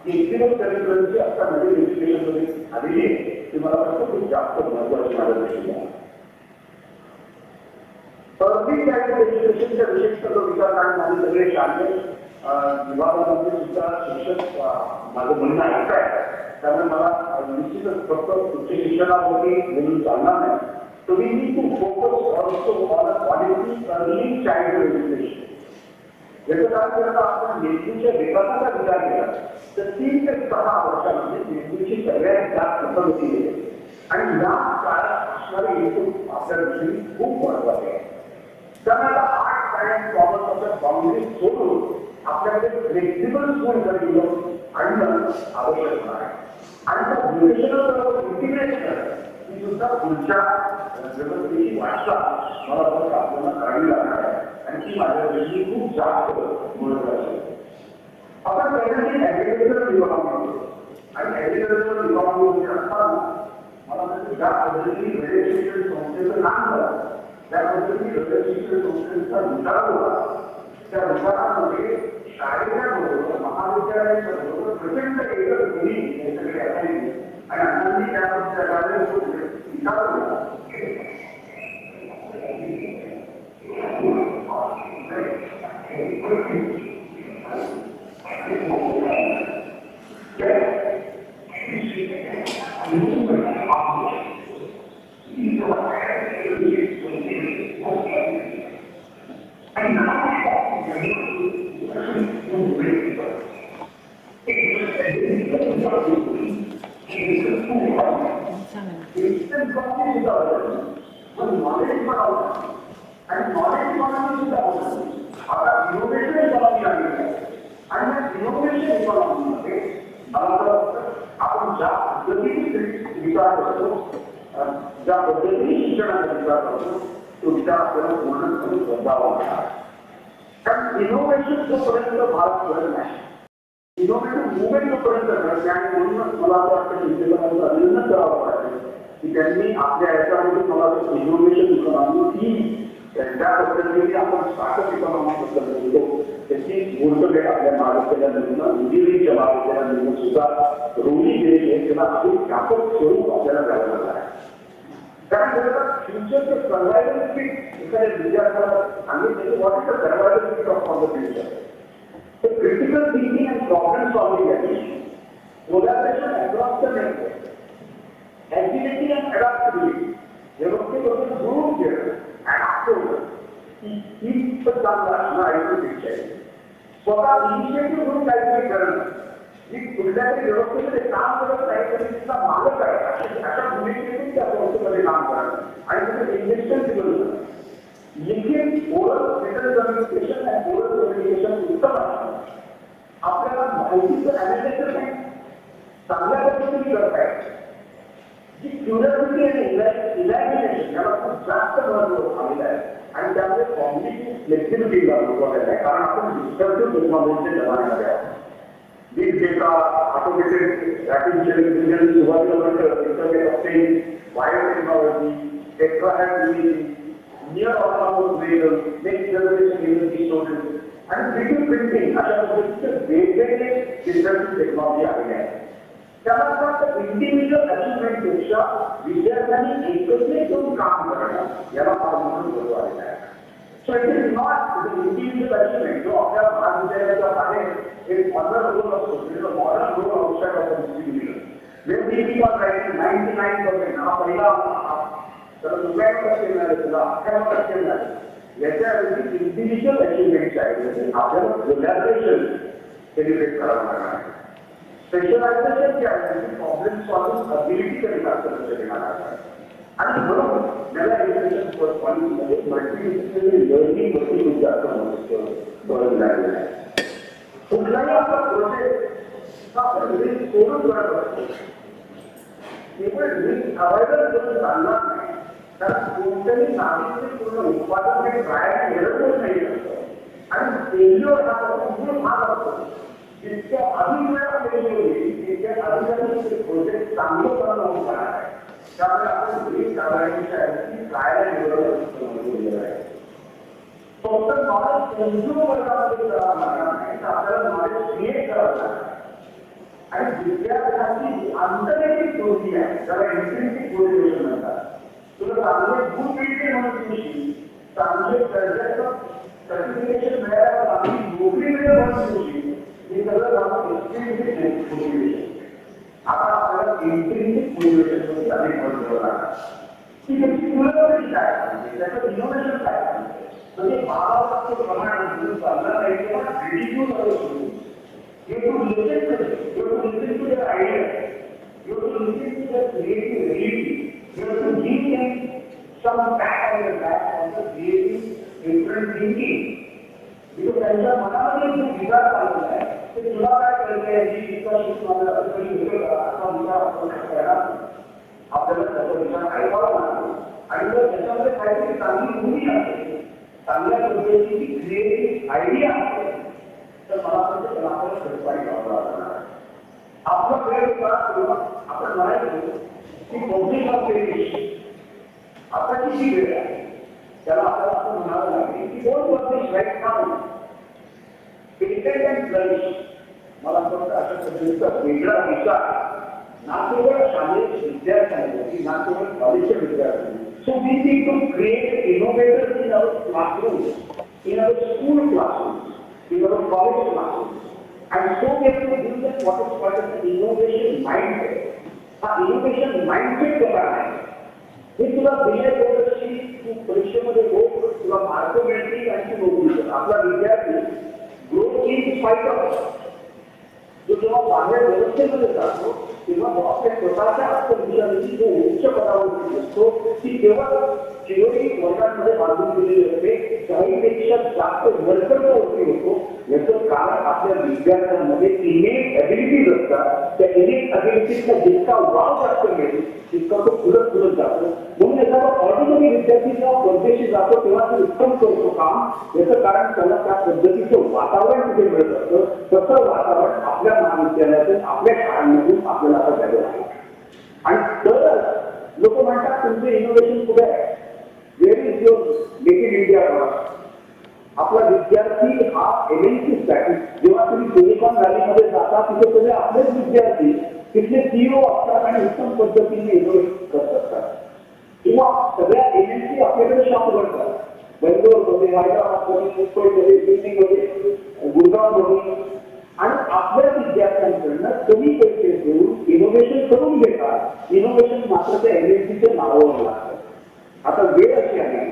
एक्झिट करिक्युलमची आता नवीन एज्युकेशनमध्ये आलेली आहे ती मला वाटतं खूप जास्त महत्त्वाची माझ्या दृष्टीने आहे. अर्ली चाइल्डहुड एज्युकेशनच्या विशेषतः विचार करणारे सगळे शालेय विभागामध्ये सुद्धा शिक्षक माझं म्हणणं ऐकत आहे. त्यामुळे मला निश्चितच फक्त उच्च शिक्षणावरती बोलून चालणार नाही. So we need to focus also on a quality early childhood education. याचा अर्थ जर आपण मेंदूच्या विकासाचा विचार केला तर 3 ते 6 वर्षांमध्ये मेंदूची सगळ्यात जास्त प्रगती होते आणि या काळात असणारे इनपुट आपल्या दृष्टीने खूप महत्वाचे आहे. त्यामुळे आर्ट, सायन्स, कॉमर्सच्या बाउंड्री सोडून आपल्याकडे फ्लेक्झिबल स्कूल करिक्युलम आणणं आवश्यक आहे आणि त्या व्होकेशनल इंटिग्रेशन ही सुद्धा पुढच्या व्यवस्थेची वाटचाल मला वाटतं आपल्याला करावी लागणार आहे आणि ती माझ्या दृष्टीने खूप जास्त महत्वाची आहे. आपण पहिल्यांदा ऍग्रिकल्चर विभाग म्हणतो आणि ऍग्रिकल्चर डिपार्टमेंटमध्ये असताना मला म्हणजे ज्या पद्धतीने वेळेत शिक्षण संस्थेचं काम झालं त्या पद्धतीने वेळेत शिक्षण संस्थेचा विचार होता त्या विचारामध्ये शाळेच्या बरोबर महाविद्यालयाच्या बरोबर प्रचंड एकच ध्वनी हे सगळे असायचे आणि अण्णांनी त्याप्रकारे विचार केला आणि नॉलेज इकॉनॉमी सुद्धा होतं आता इनोव्हेशन इकॉनॉमी आली आहे आणि या इनोव्हेशन इकॉनॉमीमध्ये मला वाटतं आपण ज्या पद्धतीने विचार करतो ज्या पद्धतीने शिक्षणाचा विचार करतो तो विचार आपल्याला पूर्णपणे बदलावा लागणार कारण इनोव्हेशन जोपर्यंत भारत करत नाही इनोव्हेशन मुवमेंट जोपर्यंत करत नाही आणि म्हणूनच मला असं वाटतं शिक्षकांचं अभिनंदन करावं लागतं की त्यांनी आपल्या याच्यामध्ये मला इनोव्हेशन इकॉनॉमी ही ज्या पद्धतीने आपण स्टार्टअप इकॉनॉमीबद्दल बोलतो त्याची मूर्तभेट आपल्या महाविद्यालयामधून इंजिनिअरिंगच्या महाविद्यालयामधून सुद्धा रोवली गेलेली आहे त्याला अजून व्यापक स्वरूप आपल्याला द्यावं लागलं आहे कारण त्याला फ्युचरचं सर्वायवल एखाद्या विद्यार्थ्याला सांगितलं what is the survival skill of the future तर critical thinking and problem solving आहे collaboration across the network activity and adaptivity व्यवस्थित जुळून घेणं ही पण चांगला असणार आहे स्वतः इनिशिएटिव्ह म्हणून काहीतरी करणं जी कुठल्या तरी व्यवस्थेमध्ये काम करत नाही तरी तिचा मालक आहे अशा भूमिकेतून त्या संस्थेमध्ये काम करणं आणि तिथे इन्व्हेस्टमेंट दिलं लिखित ओरल रिटन कम्युनिकेशन आणि ओरल कम्युनिकेशन उत्तम असतं आपल्याला माहितीचं अॅनालिसिस चांगल्या पद्धतीने करता येईल जी क्युरिओसिटी आणि इमॅजिनेशन याला खूप जास्त महत्व आलेलं आहे आणि त्यामुळे कॉम्प्लिकेटेड फ्लेक्सिबिलिटी महत्वाचं आहे कारण आपण डिस्टर्बिंग टेक्नॉलॉजीच्या जमान्यामध्ये आहोत big data automated artificial intelligence सुरुवातीला म्हणतं internet of things wire technology technology near autonomous vehicle next generation energy storage आणि 3D प्रिंटिंग अशा पद्धतीचे वेगवेगळे डिस्टर्बिंग टेक्नॉलॉजी आलेले आहेत त्याला इंडिव्हिज्युअल अचिव्हमेंटपेक्षा विद्यार्थ्यांनी एकत्रित येऊन काम करणं याला फार मोठं महत्व आलेलं आहे so it is not individual achievement जो आपल्या महाविद्यालयाच्या बाहेर एक मॉडर्न रोल असतो मॉडर्न रोल आवश्यक असतो वेब वॉज रायटिंग 99% हा पहिला त्याला 99% मिळाले तुला 98% मिळाले याच्याऐवजी इंडिव्हिज्युअल अचिव्हमेंट आहे आपल्याला कोलॅबरेशन सेलिब्रेट करावं लागणार आहे स्पेशलायझेशन जे आहे प्रॉब्लेम सॉल्विंग अबिलिटी कधी लागतं आणि म्हणून मला एज्युकेशन पॉलिसीमध्ये मल्टीडिसिप्लिनरी लर्निंगवरती खूप जास्त बरं लागलेलं आहे कुठलाही आपला प्रोजेक्ट आपण रिस्क सोडून करत असतो केवळ रिस्क अवॉइडर करून चालणार नाही कारण कोणत्याही नाविन्यपूर्ण उत्पादन हे ट्रायल केलं नाही असतं आणि फेल्युअर हा मूळ भाग असतो जितक्या अधिक वेळा फेल्युअर होईल तितक्या अधिकाधिक प्रोजेक्ट चांगलं करणं होऊन जाणार आहे त्यामुळे आपण रिस्क अवॉइडन्सच्या ऐवजी ट्रायल केलेलं आहे फक्त नॉलेज कंझ्युम वर्गामध्ये करावं लागणार नाही तर आपल्याला नॉलेज क्रिएट करावं लागणार आणि विद्यार्थ्यांची आंतरिक कृती आहे त्याला इंट्रिन्सिक मोटिवेशन म्हणतात तुला चांगले गुड मिळते म्हणून तुझी चांगले दर्जाचं सर्टिफिकेशन मिळायला चांगली नोकरी मिळेल म्हणून तुझी हे सगळं आपण एक्सट्रिन्सिक मोटिवेशन आता आपल्याला इंट्रिन्सिक मोटिवेशन मध्ये अधिक महत्त्व लागणार की त्याची क्युरिओसिटी काय त्याचं इनोव्हेशन काय म्हणजे भावाचं प्रमाण चालणार नाही तेव्हा रिडिक्यूल करू You have to listen to it. You have to listen to their ideas. You have to listen to their creative ability. You have to give them some pat on the back on the creative, different thinking. Because त्यांच्या मनामध्ये जो विचार चाललेला आहे ते तुला काय करते याची विचार शिकवण्याला कधी होते का असा विचार आपण करायला आपल्याला त्याचा विचार ऐकावा लागतो आणि जर त्याच्यामध्ये काहीतरी चांगली भूमी असते चांगल्या पद्धतीची क्रिएटिव्ह आयडिया असते तर मला वाटतं त्याला आपल्याला सहकार्य करावं लागणार आपला प्रयत्न करा. आपण म्हणायचं की पब्लिक ऑफ पेरिश आताची जी वेळ आहे त्याला आपल्याला असं म्हणावं लागेल की दोन पब्लिश राईट नाव पेटेंट अँड फ्लरिश. मला फक्त अशा पद्धतीचा वेगळा विचार ना केवळ शालेय विद्यार्थ्यांसाठी ना केवळ कॉलेजच्या विद्यार्थ्यांनी. So we need to create innovators in our classrooms, in our school classrooms, in our college classrooms. And so we have to build what is called as an innovation mindset. हा innovation mindset कसा आहे हे तुला दिल्या गेल्याशी तू परीक्षेमध्ये हो, तुला mark मिळतील आणि तू नोकरी कर. आपला विद्यार्थी ग्रोथ इन स्पाइट ऑफ जो जेव्हा बाहेर व्यवस्थेमध्ये जातो तेव्हा आपल्या स्वतःच्या आत्मविश्वासाची जो उच्च पदावर असतो ती तेव्हा थिओरी वर्गांमध्ये बांधून दिलेली असते. काहीपेक्षा जास्त वर्करवरती होतो. याचं कारण आपल्या विद्यार्थ्यांमध्ये इनेट ॲबिलिटीज असतात. त्या इनेट ॲबिलिटीजचा जितका वाव जास्त मिळेल तितका तो फुलत जातो. म्हणून एखादा ऑर्डिनरी विद्यार्थी जेव्हा परदेशी जातो तेव्हा तो उत्तम करतो काम. याचं कारण त्याला त्या पद्धतीचं वातावरण तिथे मिळत असतं. तसं वातावरण आपल्या महाविद्यालयातून आपल्या शाळांमधून आपल्याला आता द्यावं लागेल. आणि तर लोक म्हणतात तुमचे इनोव्हेशन कुठे आहे, where is your make in India product. आपला विद्यार्थी हा एमएनसी साठी जेव्हा तुम्ही सिलिकॉन व्हॅलीमध्ये जाता तिथे सगळे आपलेच विद्यार्थी तिथले सीईओ असतात आणि उत्तम पद्धतीने इनोव्हेट करत असतात. किंवा सगळ्या एमएनसी आपल्याकडे शॉप करतात. बेंगलोरमध्ये, हैदराबादमध्ये, मुंबईमध्ये, दिल्लीमध्ये, गुरगावमध्ये. आणि आपल्या विद्यार्थ्यांकडनं कमी पैसे देऊन इनोव्हेशन करून घेतात. इनोव्हेशन मात्र त्या एमएनसीच्या नावावर लागतं. आता वेळ अशी आहे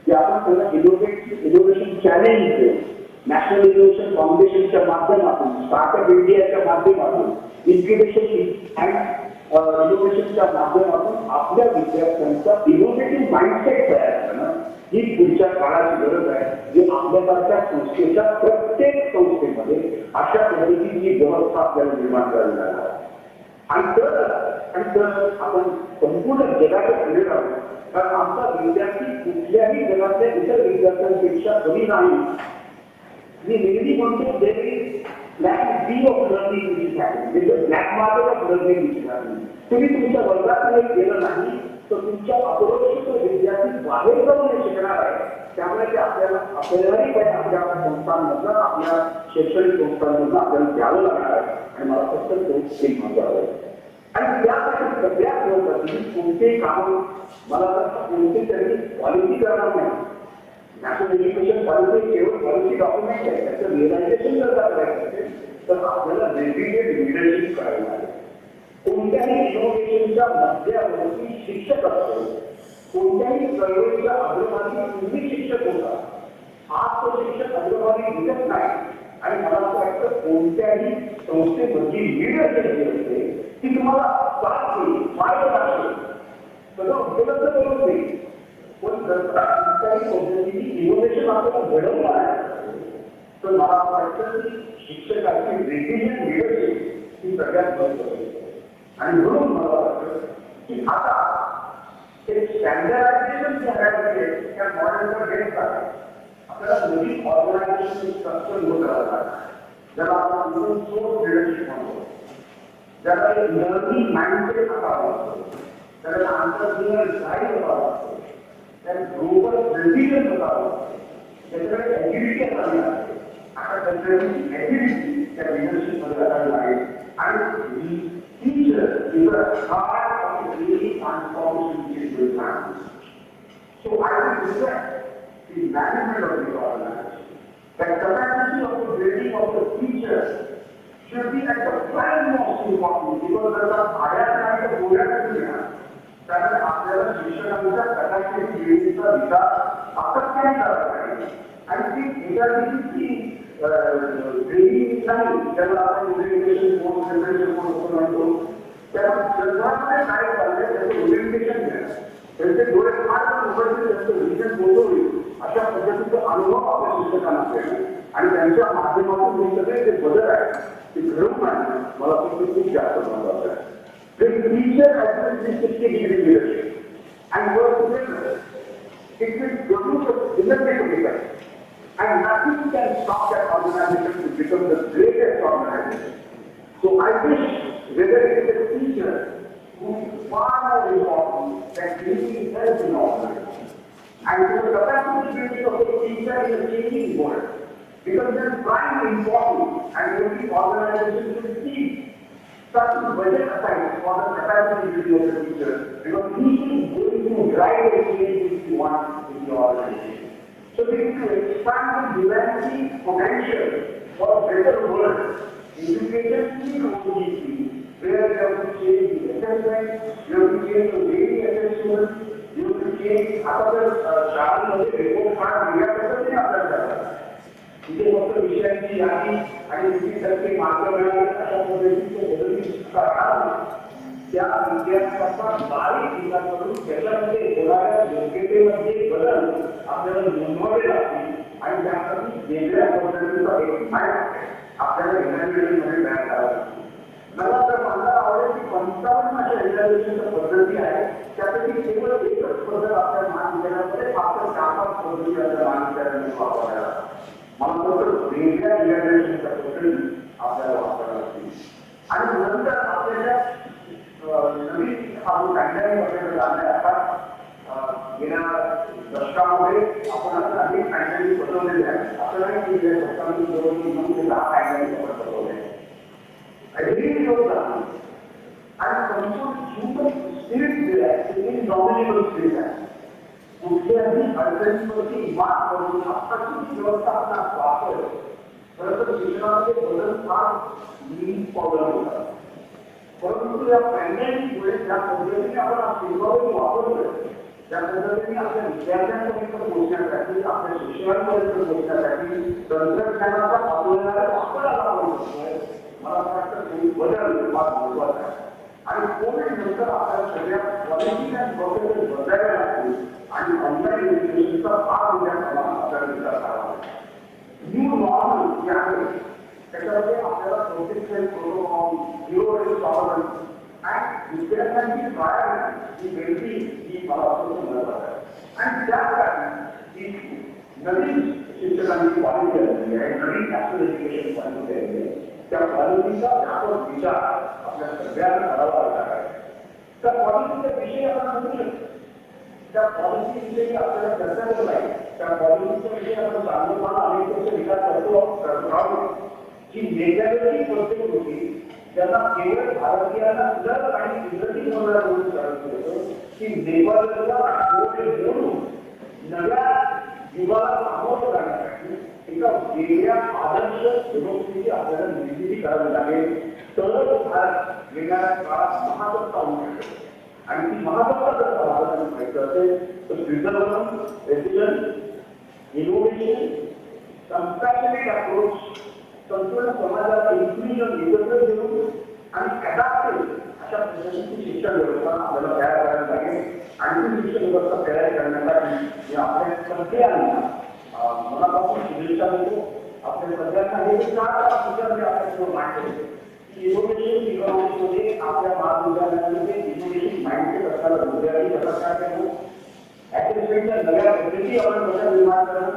की आपण त्यांना इनोव्हेशन चॅलेंज देऊ. नॅशनल इनोव्हेशन फाउंडेशनच्या माध्यमातून, स्टार्टअप इंडियाच्या माध्यमातून, इन्क्युबेशन अँड इनोव्हेशनच्या माध्यमातून आपल्या विद्यार्थ्यांचा इनोव्हेटिव्ह माइंडसेट तयार करणं ही पुढच्या काळाची गरज आहे. जी आपल्यासारख्या संस्थेच्या प्रत्येक संस्थेमध्ये अशा पद्धतीची व्यवस्था आपल्याला निर्माण करावी लागणार आहे. आणि तर आपण संपूर्ण जगाच्या पुढे राहू. कारण आमचा विद्यार्थी कुठल्याही जगातल्या इतर विद्यार्थ्यांपेक्षा कमी नाही. मी नेहमी म्हणतो black D of learning black market of learning. तुम्ही तुमच्या वर्गात गेलं नाही तर तुमच्या अपरोक्ष विद्यार्थी बाहेर जाऊन हे शिकणार आहे. त्यामुळे ते आपल्यालाही काही आपल्या संस्थांमधनं, आपल्या शैक्षणिक संस्थांमधनं आपल्याला द्यावं लागणार आहे. आणि मला फक्त तो एक महत्त्वाचं आहे. आणि त्यासाठी सगळ्यात महत्त्वाची कोणतेही काम मला कोणती तरी पॉलिसी करणार नाही. नॅशनल एज्युकेशन पॉलिसी केवळ पॉलिसी डॉक्युमेंट आहे. त्याचं रिअलायझेशन जर करायचं असेल तर आपल्याला डेडिकेटेड लीडरशिप करावी लागेल. कोणत्याही इनोव्हेशनच्या मध्यावरती शिक्षक असतो. कोणत्याही चळवळीच्या अग्रभागी तुम्ही शिक्षक होता. आज तो शिक्षक अग्रभागी दिसत नाही. आणि मला असं वाटतं कोणत्याही संस्थेमधली लीडरशिप जी असते ती तुम्हाला साथ देईल, मार्गदर्शन सगळं उपलब्ध करून देईल. पण जर कोणत्याही पद्धतीने इनोव्हेशन आपल्याला घडवलं आहे तर मला असं वाटतं की शिक्षकाची रेडिएशन लीडरशिप ही सगळ्यात महत्त्वाची. आणि म्हणून मला वाटतं की आता एक स्टँडर्डायझेशन जे आहे त्या मॉडेलवर बेस्ड आहे. आपल्याला नवीन ऑर्गनायझेशन स्ट्रक्चर होत राहतात. ज्याला आपण ओपन सोर्स लीडरशिप म्हणतो. ज्याला एक लर्निंग माइंडसेट असावा असतो. त्याला आंतरप्रिन्युअर गाईड असावा असतो. त्याला ग्लोबल प्रेसिजन असावा असतो. त्याच्याकडे ॲग्रिलिटी असावी लागते. आता त्याच्याकडे ॲग्रिलिटी त्या लीडरशिपमध्ये असावी लागेल. आणि teacher is a part of the daily transformation which will happen. So I would request the management of the organization, the capacity of the building of the teacher should be at the prime most important, because there are higher kind of programs त्यामुळे आपल्याला शिक्षकांच्या कदाचित वेळेचा विकास सातत्याने करावा लागेल. आणि ती एकाची ट्रेनिंग नाही ज्याला आपण ओरिएंटेशन कोर्स, जनरेशन कोर्स म्हणतो. त्या जगामध्ये काय चाललंय त्याचं ओरिएंटेशन घ्या. त्यांचे डोळे फार उघडतील, त्यांचं विजन मोठं होईल अशा पद्धतीचा अनुभव आपल्या शिक्षकांना मिळेल. आणि त्यांच्या माध्यमातून हे सगळे जे बदल आहेत ते घडवून आणणं मला खूप जास्त महत्त्वाचं आहे. The teacher has been specifically giving leadership, and work together. It will produce a synergetic effect, and nothing can stop that organization to become the greatest organization. So I wish whether it is a teacher who is far more important than anything else in organization. And so the capacity of a teacher is a changing world. Because it is prime important and every organization should keep such budget aside for the capacity of the teacher. Because he is going to drive the change which you want in the organization. So we need to expand the humanity potential for a better world. Education is OGC, where you have to change the assessment, you have to change the way we assess students, you have to change other शाळांमध्ये report card दिल्यापासून ते आपल्याला जातात. इथे फक्त विषयांची यादी आणि किती मार्क मिळाले अशा पद्धतीचे बदल करणार त्या विद्यार्थ्यांचा बारीक विचार करून त्याच्यामध्ये होणाऱ्या योग्यतेमध्ये बदल आपल्याला नोंदवावे लागतील आणि त्यासाठी वेगळ्या पद्धतीचा एक आपल्याला इव्हॅल्युएशनमध्ये तयार करावा लागतो. मला तर मला आवडेल की 55 अशा इव्हॅल्युएशनच्या पद्धती आहेत. त्यापैकी केवळ एकच पद्धत आपल्या महाविद्यालयामध्ये फक्त 4-5 पद्धती आपल्या महाविद्यालयामध्ये वापरल्या जातात. मला फक्त वेगळ्या इव्हॅल्युएशनच्या पद्धती आपल्याला वापराव्या लागतील. आणि नंतर आपल्याला नवीन हा जो पॅन्डेमिक आपल्याकडे झाला आता गेल्या दशकामध्ये आपण असं अनेक पॅन्डेमिक बसवलेले आहेत. असं नाही की गेल्या दशकामध्ये जवळजवळ 9 ते 10 पॅन्डेमिक आपण बसवले आहेत. आणि संपूर्ण ह्युमन स्पिरिट जे आहे ते इनडॉमिनेबल स्पिरिट आहे. कुठल्याही अडचणीवरती मात करून आत्ताची व्यवस्था आपला वापर खरं तर शिक्षणामध्ये बदल फार पावलं होतात. परंतु या पॅन्डेमिकमुळे ज्या पद्धतीने आपण टेक्नॉलॉजी वापरतोय त्या पद्धतीने आपल्या विद्यार्थ्यांपर्यंत पोहोचण्यासाठी आपल्या शिक्षणापर्यंत पोहोचण्यासाठी तंत्रज्ञानाचा आपल्याला वापरायला आपण करतोय. मला असं वाटतं बदल फार महत्वाचा आहे. आणि कोविड नंतर आपल्या सगळ्या क्वालिटी आणि प्रोसेस बदलायला लागतील आणि ऑनलाईन एज्युकेशनचा फार मोठ्या प्रमाणात आपल्याला विचार करावा लागेल. न्यू नॉर्मल जे आहे त्याच्यामध्ये आपल्याला protection protocol, zero waste tolerance आणि विद्यार्थ्यांची प्रायोरिटी ही वेगळी ही मला असं महत्वाचं आहे. आणि त्यासाठी ही नवीन शिक्षकांची क्वालिटी आलेली आहे, नवीन नॅशनल एज्युकेशन क्वालिटी आलेली आहे. त्या क्वालिटीचा व्यापक विचार आपल्या सगळ्यांना करावा लागणार आहे. त्या क्वालिटीचा विषय आपण म्हणू शकतो. त्या क्वालिटीविषयी आपल्याला चर्चा नाही. त्या क्वालिटीचा विषय आपण चांगलपणा अनेक वर्ष विचार करतो की मेजॉरिटी प्रोसेस होती ज्यांना केवळ भारतीयांना जर आणि इंग्रजी बोलणारा म्हणून करायचं होतं की नेपाळला बोलून नव्या युगाला सामोरं जाण्यासाठी एका वेगळ्या आदर्श व्यवस्थेची आपल्याला निर्मिती करावी लागेल. तरच भारत येणाऱ्या काळात महासत्ता होऊ शकतो. आणि ती महासत्ता जर भारताने व्हायचं असेल तर प्रिझर्वेशन, प्रेसिजन, इनोव्हेशन, कंपॅशनेट अप्रोच, संपूर्ण समाजाला इन्क्लुजन एकत्र घेऊन आणि अडॅप्टिव्ह अशा पद्धतीची शिक्षण व्यवस्था आपल्याला तयार करायला लागेल. आणि ती शिक्षण व्यवस्था तयार करण्यासाठी मी आपल्या सगळ्यांना मनापासून शुभेच्छा देतो. आपल्या सगळ्यांना हे 4 विचार मी आपल्यासमोर मांडले की इनोव्हेशन इकॉनॉमीमध्ये आपल्या महाविद्यालयामध्ये इनोव्हेशन माइंडसेट असणारा विद्यार्थी कसा काय करणं, ॲसेसमेंटच्या नव्या पद्धती आपण कशा निर्माण करणं,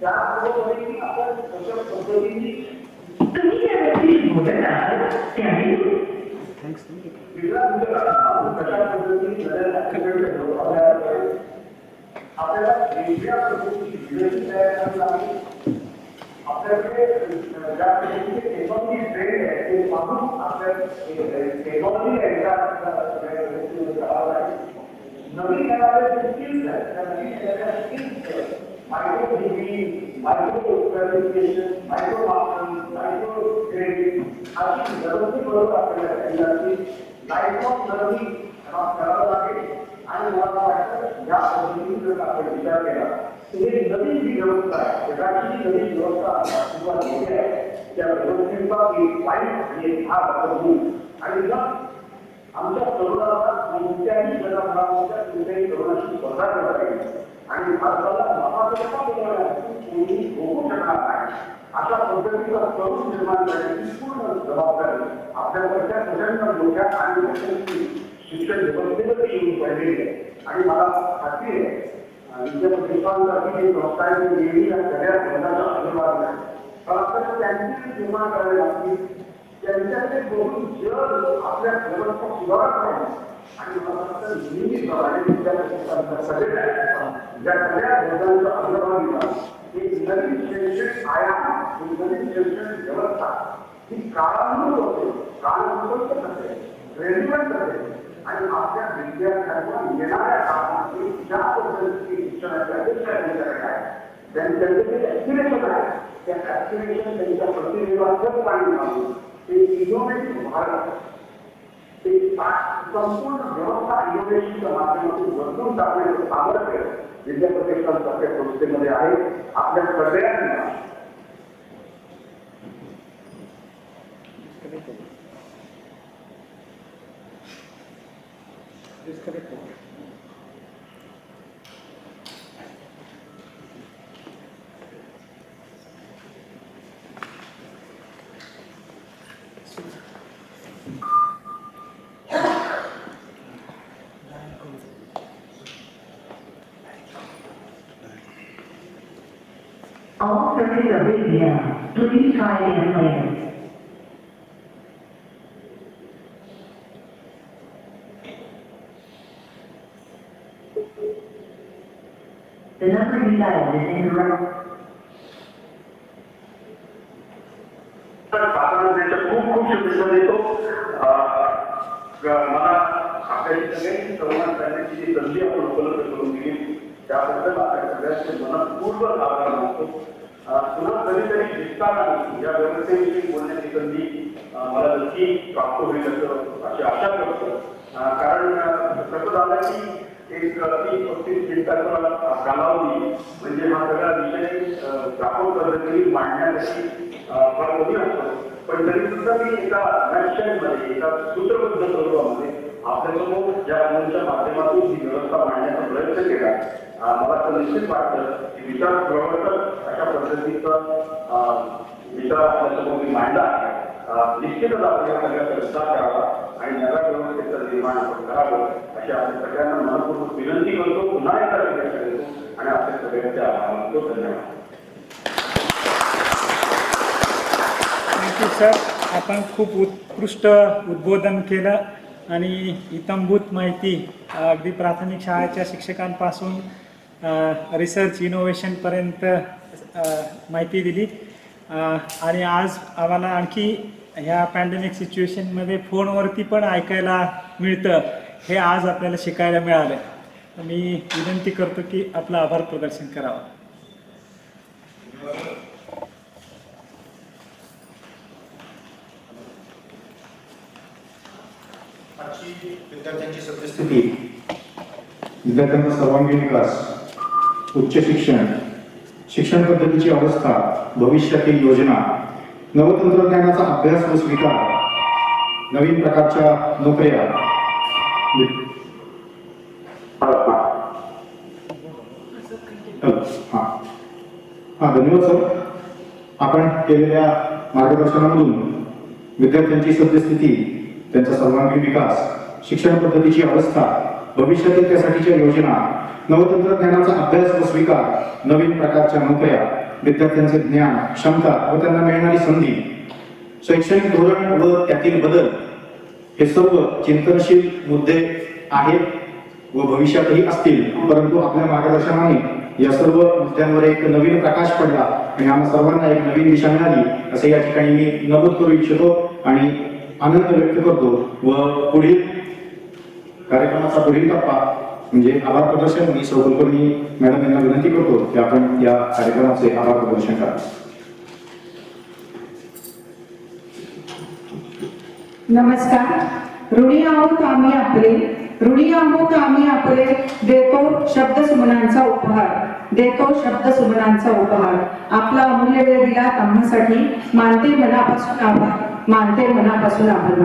त्याबरोबरही आपण कशा पद्धतीने तुम्ही त्या व्यक्तीशी बोलत आहात त्याने कशा पद्धतीने आपल्याला वेगळ्या पद्धतीची विवेचन तयार करावी लागेल. आपल्याकडे ज्या पद्धतीचे टेक्नॉलॉजी ट्रेंड आहे ते पाहून आपल्या टेक्नॉलॉजी करावं लागेल. नवीन येणारे जे स्किल्स आहेत त्या नवीन येणाऱ्या skills micro degree, micro qualification, micro masters, micro credit अशी व्यवस्थित बरोबर आपल्याला करावी लागतील. लाईफ ऑफ लर्निंग करावं लागेल. आणि मला वाटतं या पद्धतीने जर आपण विचार केला तर ही नवीन जी व्यवस्था आहे जगाची नवीन व्यवस्था अस्तित्वात येते आहे त्या व्यवस्थेचा एक पाईप आणि एक भाग आपण होऊ. आणि मग आमच्या तरुणाला कोणत्याही जगामध्ये कोणत्याही तरुणाशी स्पर्धा करता येईल आणि भारताला महासत्ता बनवण्यासाठी कोणी रोखू शकणार नाही अशा पद्धतीचा तरुण निर्माण करण्याची पूर्ण जबाबदारी आपल्याकडच्या सगळ्यांना मोठ्या आणि शिक्षण व्यवस्थेमध्ये येऊन पडलेली आहे. आणि मला खात्री आहे विद्यापीठांसाठी संस्थांनी नेहमी या सगळ्या संघाचा अभिमान आहे. पण आपल्याला त्यांची निर्माण करावी लागतील. त्यांच्याकडे बघून जग आपल्या व्यवस्था सुधारत राहील आणि मला वाटतं नेहमीप्रमाणे ज्या सगळ्या गरजांचा अग्रभाग दिला एक नवीन शैक्षणिक आयाम एक नवीन शैक्षणिक व्यवस्था ही काळानुरूप होते, काळानुरूप असेल, रेलिव्हंट असेल आणि आपल्या विद्यार्थ्यांना येणाऱ्या काळामध्ये ज्या पद्धतीची शिक्षणाची अपेक्षा त्यांच्याकडे आहे त्यांच्याकडे जे ऍक्टिव्हेशन आहे त्या ऍक्टिव्हेशन त्यांच्या प्रतिनिधित्वाचं पाणी मागून ते इनोव्हेटिव्ह भारत ते संपूर्ण व्यवस्था इनोव्हेशनच्या माध्यमातून बदलून टाकण्याचं सामर्थ्य विद्याप्रतिष्ठानसारख्या संस्थेमध्ये आहे. आपल्या सगळ्यांना All circuits are ready now. Please try again later. The number you dialed is incorrect. खूप खूप शुभेच्छा देतो. मला आपल्याला सगळ्यांची संवाद करण्याची जी संधी आपण उपलब्ध करून दिली त्याबद्दल आपल्या सगळ्यांचे मनपूर्वक आभार मानतो. पुन्हा कधीतरी दिसताना या व्यवस्थेविषयी बोलण्याची संधी मला नक्की प्राप्त होईल अशी आशा करतो. कारण कसं झालं की एक 30-35 मिनिटाचा कालावधी म्हणजे हा सगळा विषय व्यापक पद्धतीने मांडण्यासाठी फार कमी असतो. पण तरी सुद्धा मी एका व्याख्यानामध्ये एका सूत्रबद्ध स्वरूपामध्ये आपल्यासमोर या मुलांच्या माध्यमातून ही व्यवस्था मांडण्याचा प्रयत्न केला. मला तर निश्चित वाटतं की विचार प्रवर्तक अशा पद्धतीचा विचार आपल्यासमोर मी मांडला आहे. निश्चितच आपण या सगळ्याचा विचार करावा आणि नव्या व्यवस्थेचं निर्माण आपण करावं अशी आपल्या सगळ्यांना मनपूर्वक विनंती करतो. पुन्हा एकदा शुभेच्छा देतो आणि आपल्या सगळ्यांचे आभार मानतो. धन्यवाद. Thank you sir. आपण खूप उत्कृष्ट उद्बोधन केलं आणि इत्थंभूत माहिती अगदी प्राथमिक शाळेच्या शिक्षकांपासून रिसर्च इनोव्हेशनपर्यंत माहिती दिली. आणि आज आम्हाला आणखी ह्या पॅन्डेमिक सिच्युएशनमध्ये फोनवरती पण ऐकायला मिळतं हे आज आपल्याला शिकायला मिळालं. मी विनंती करतो की आपलं आभार प्रदर्शन करावं. आजची विद्यार्थ्यांची सद्यस्थिती, विद्यार्थ्यांचा सर्वांगीण विकास, उच्च शिक्षण, शिक्षण पद्धतीची अवस्था, भविष्यातील योजना, नवतंत्रज्ञानाचा अभ्यास व स्वीकार, नवीन प्रकारच्या नोकऱ्या. धन्यवाद सर. आपण केलेल्या मार्गदर्शनामधून विद्यार्थ्यांची सद्यस्थिती, त्यांचा सर्वांगीण विकास, शिक्षण पद्धतीची अवस्था, भविष्यातील त्यासाठीच्या योजना, नवतंत्रज्ञानाचा अभ्यास व स्वीकार, नवीन प्रकारच्या नोकऱ्या, विद्यार्थ्यांचे ज्ञान, क्षमता व त्यांना मिळणारी संधी, शैक्षणिक धोरण व त्यातील बदल हे सर्व चिंतनशील मुद्दे आहेत व भविष्यातही असतील. परंतु आपल्या मार्गदर्शनाने या सर्व मुद्द्यांवर एक नवीन प्रकाश पडला आणि आम्हा सर्वांना एक नवीन दिशा मिळाली असे या ठिकाणी मी नमूद करू इच्छितो आणि आनंद व्यक्त करतो. व पुढील कार्यक्रमाचा पुढील टप्पा म्हणजे आभार प्रदर्शन. मी सौ कुलकर्णी मॅडम यांना विनंती करतो की आपण या कार्यक्रमाचे आभार प्रदर्शन करा. नमस्कार. ऋणी आहोत आम्ही आपले, ऋणी आहोत आम्ही आपले, देतो शब्द सुमनांचा उपहार, देतो शब्द सुमनांचा उपहार. आपला अमूल्य वेळ दिलात आम्हासाठी, मानते मनापासून आभार, मानते मनापासून आभार.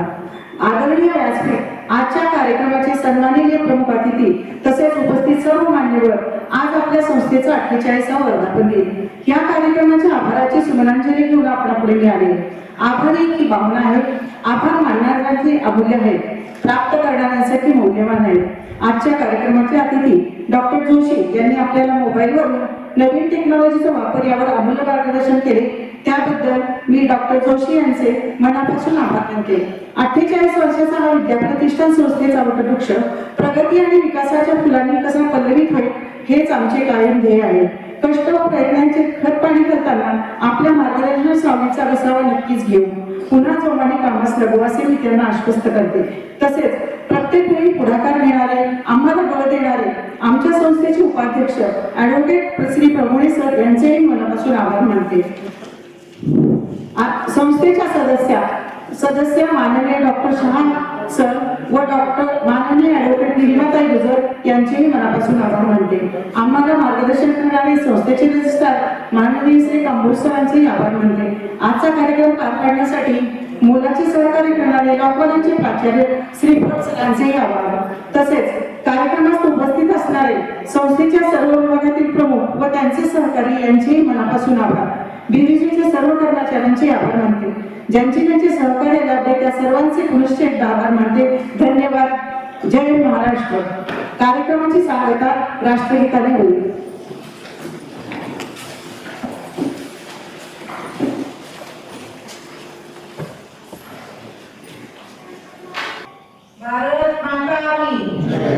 आदरणीय व्यासपीठ, आजच्या कार्यक्रमाचे सन्माननीय प्रमुख अतिथी तसेच उपस्थित सर्व मान्यवर, आज आपल्या संस्थेचा 48वा वर्धापन दिन. या कार्यक्रमाच्या आभाराची सुमनांजली घेऊन आपल्यापुढे मी आले. आभारी ही भावना आहे. आभार मानणाऱ्यांचे अमूल्य आहे, प्राप्त करणाऱ्यांसाठी मौल्यवान आहे. आजच्या कार्यक्रमाचे अतिथी डॉक्टर जोशी यांनी आपल्याला मोबाईलवरून नवीन टेक्नॉलॉजीचा वापर यावर अमूल्य मार्गदर्शन केले. त्याबद्दल मी डॉक्टर जोशी यांचे मनापासून आभार मानते. 48 वर्षाचा हा विद्याप्रतिष्ठान संस्थेचा वटवृक्ष प्रगती आणि विकासाच्या फुलांनी कसा पल्लवित होईल हेच आमचे कायम ध्येय आहे. कष्ट व प्रयत्नांचे खत पाणी करताना आपल्या मार्गदर्शन सावलीचा विसावा नक्कीच घेऊ. पुन्हा जोमाने कामास लागू असे मी त्यांना आश्वस्त करते. तसेच प्रत्येक वेळी पुढाकार घेणारे, आम्हाला बळ देणारे आमच्या संस्थेचे उपाध्यक्ष ॲडव्होकेट श्री प्रभुणे सर यांचेही मनापासून आभार मानते. संस्थेच्या सदस्य माननीय डॉक्टर शहा सर व डॉक्टर माननीय ॲडव्होकेट निलिमाताई गुजर यांचेही मनापासून आभार मानते. आम्हाला मार्गदर्शन करणारे संस्थेचे रजिस्ट्रार माननीय श्री कांबोज सरांचेही आभार मानते. आजचा कार्यक्रम पार पाडण्यासाठी मोलाचे सहकार्य करणारे लॉ कॉलेजचे प्राचार्य श्री भट सरांचेही आभार. तसेच कार्यक्रमात उपस्थित असणारे संस्थेच्या सर्व विभागातील प्रमुख व त्यांचे सहकारी यांचेही मनापासून आभार. बीव्हीजीचे सर्व कर्मचाऱ्यांचे आभार मानते. ज्यांचे ज्यांचे सहकार्य लाभले त्या सर्वांचे पुनश्च एकदा आभार मानते. धन्यवाद. जय महाराष्ट्र. कार्यक्रमाची सांगता राष्ट्रगीताने होईल. भारत माता की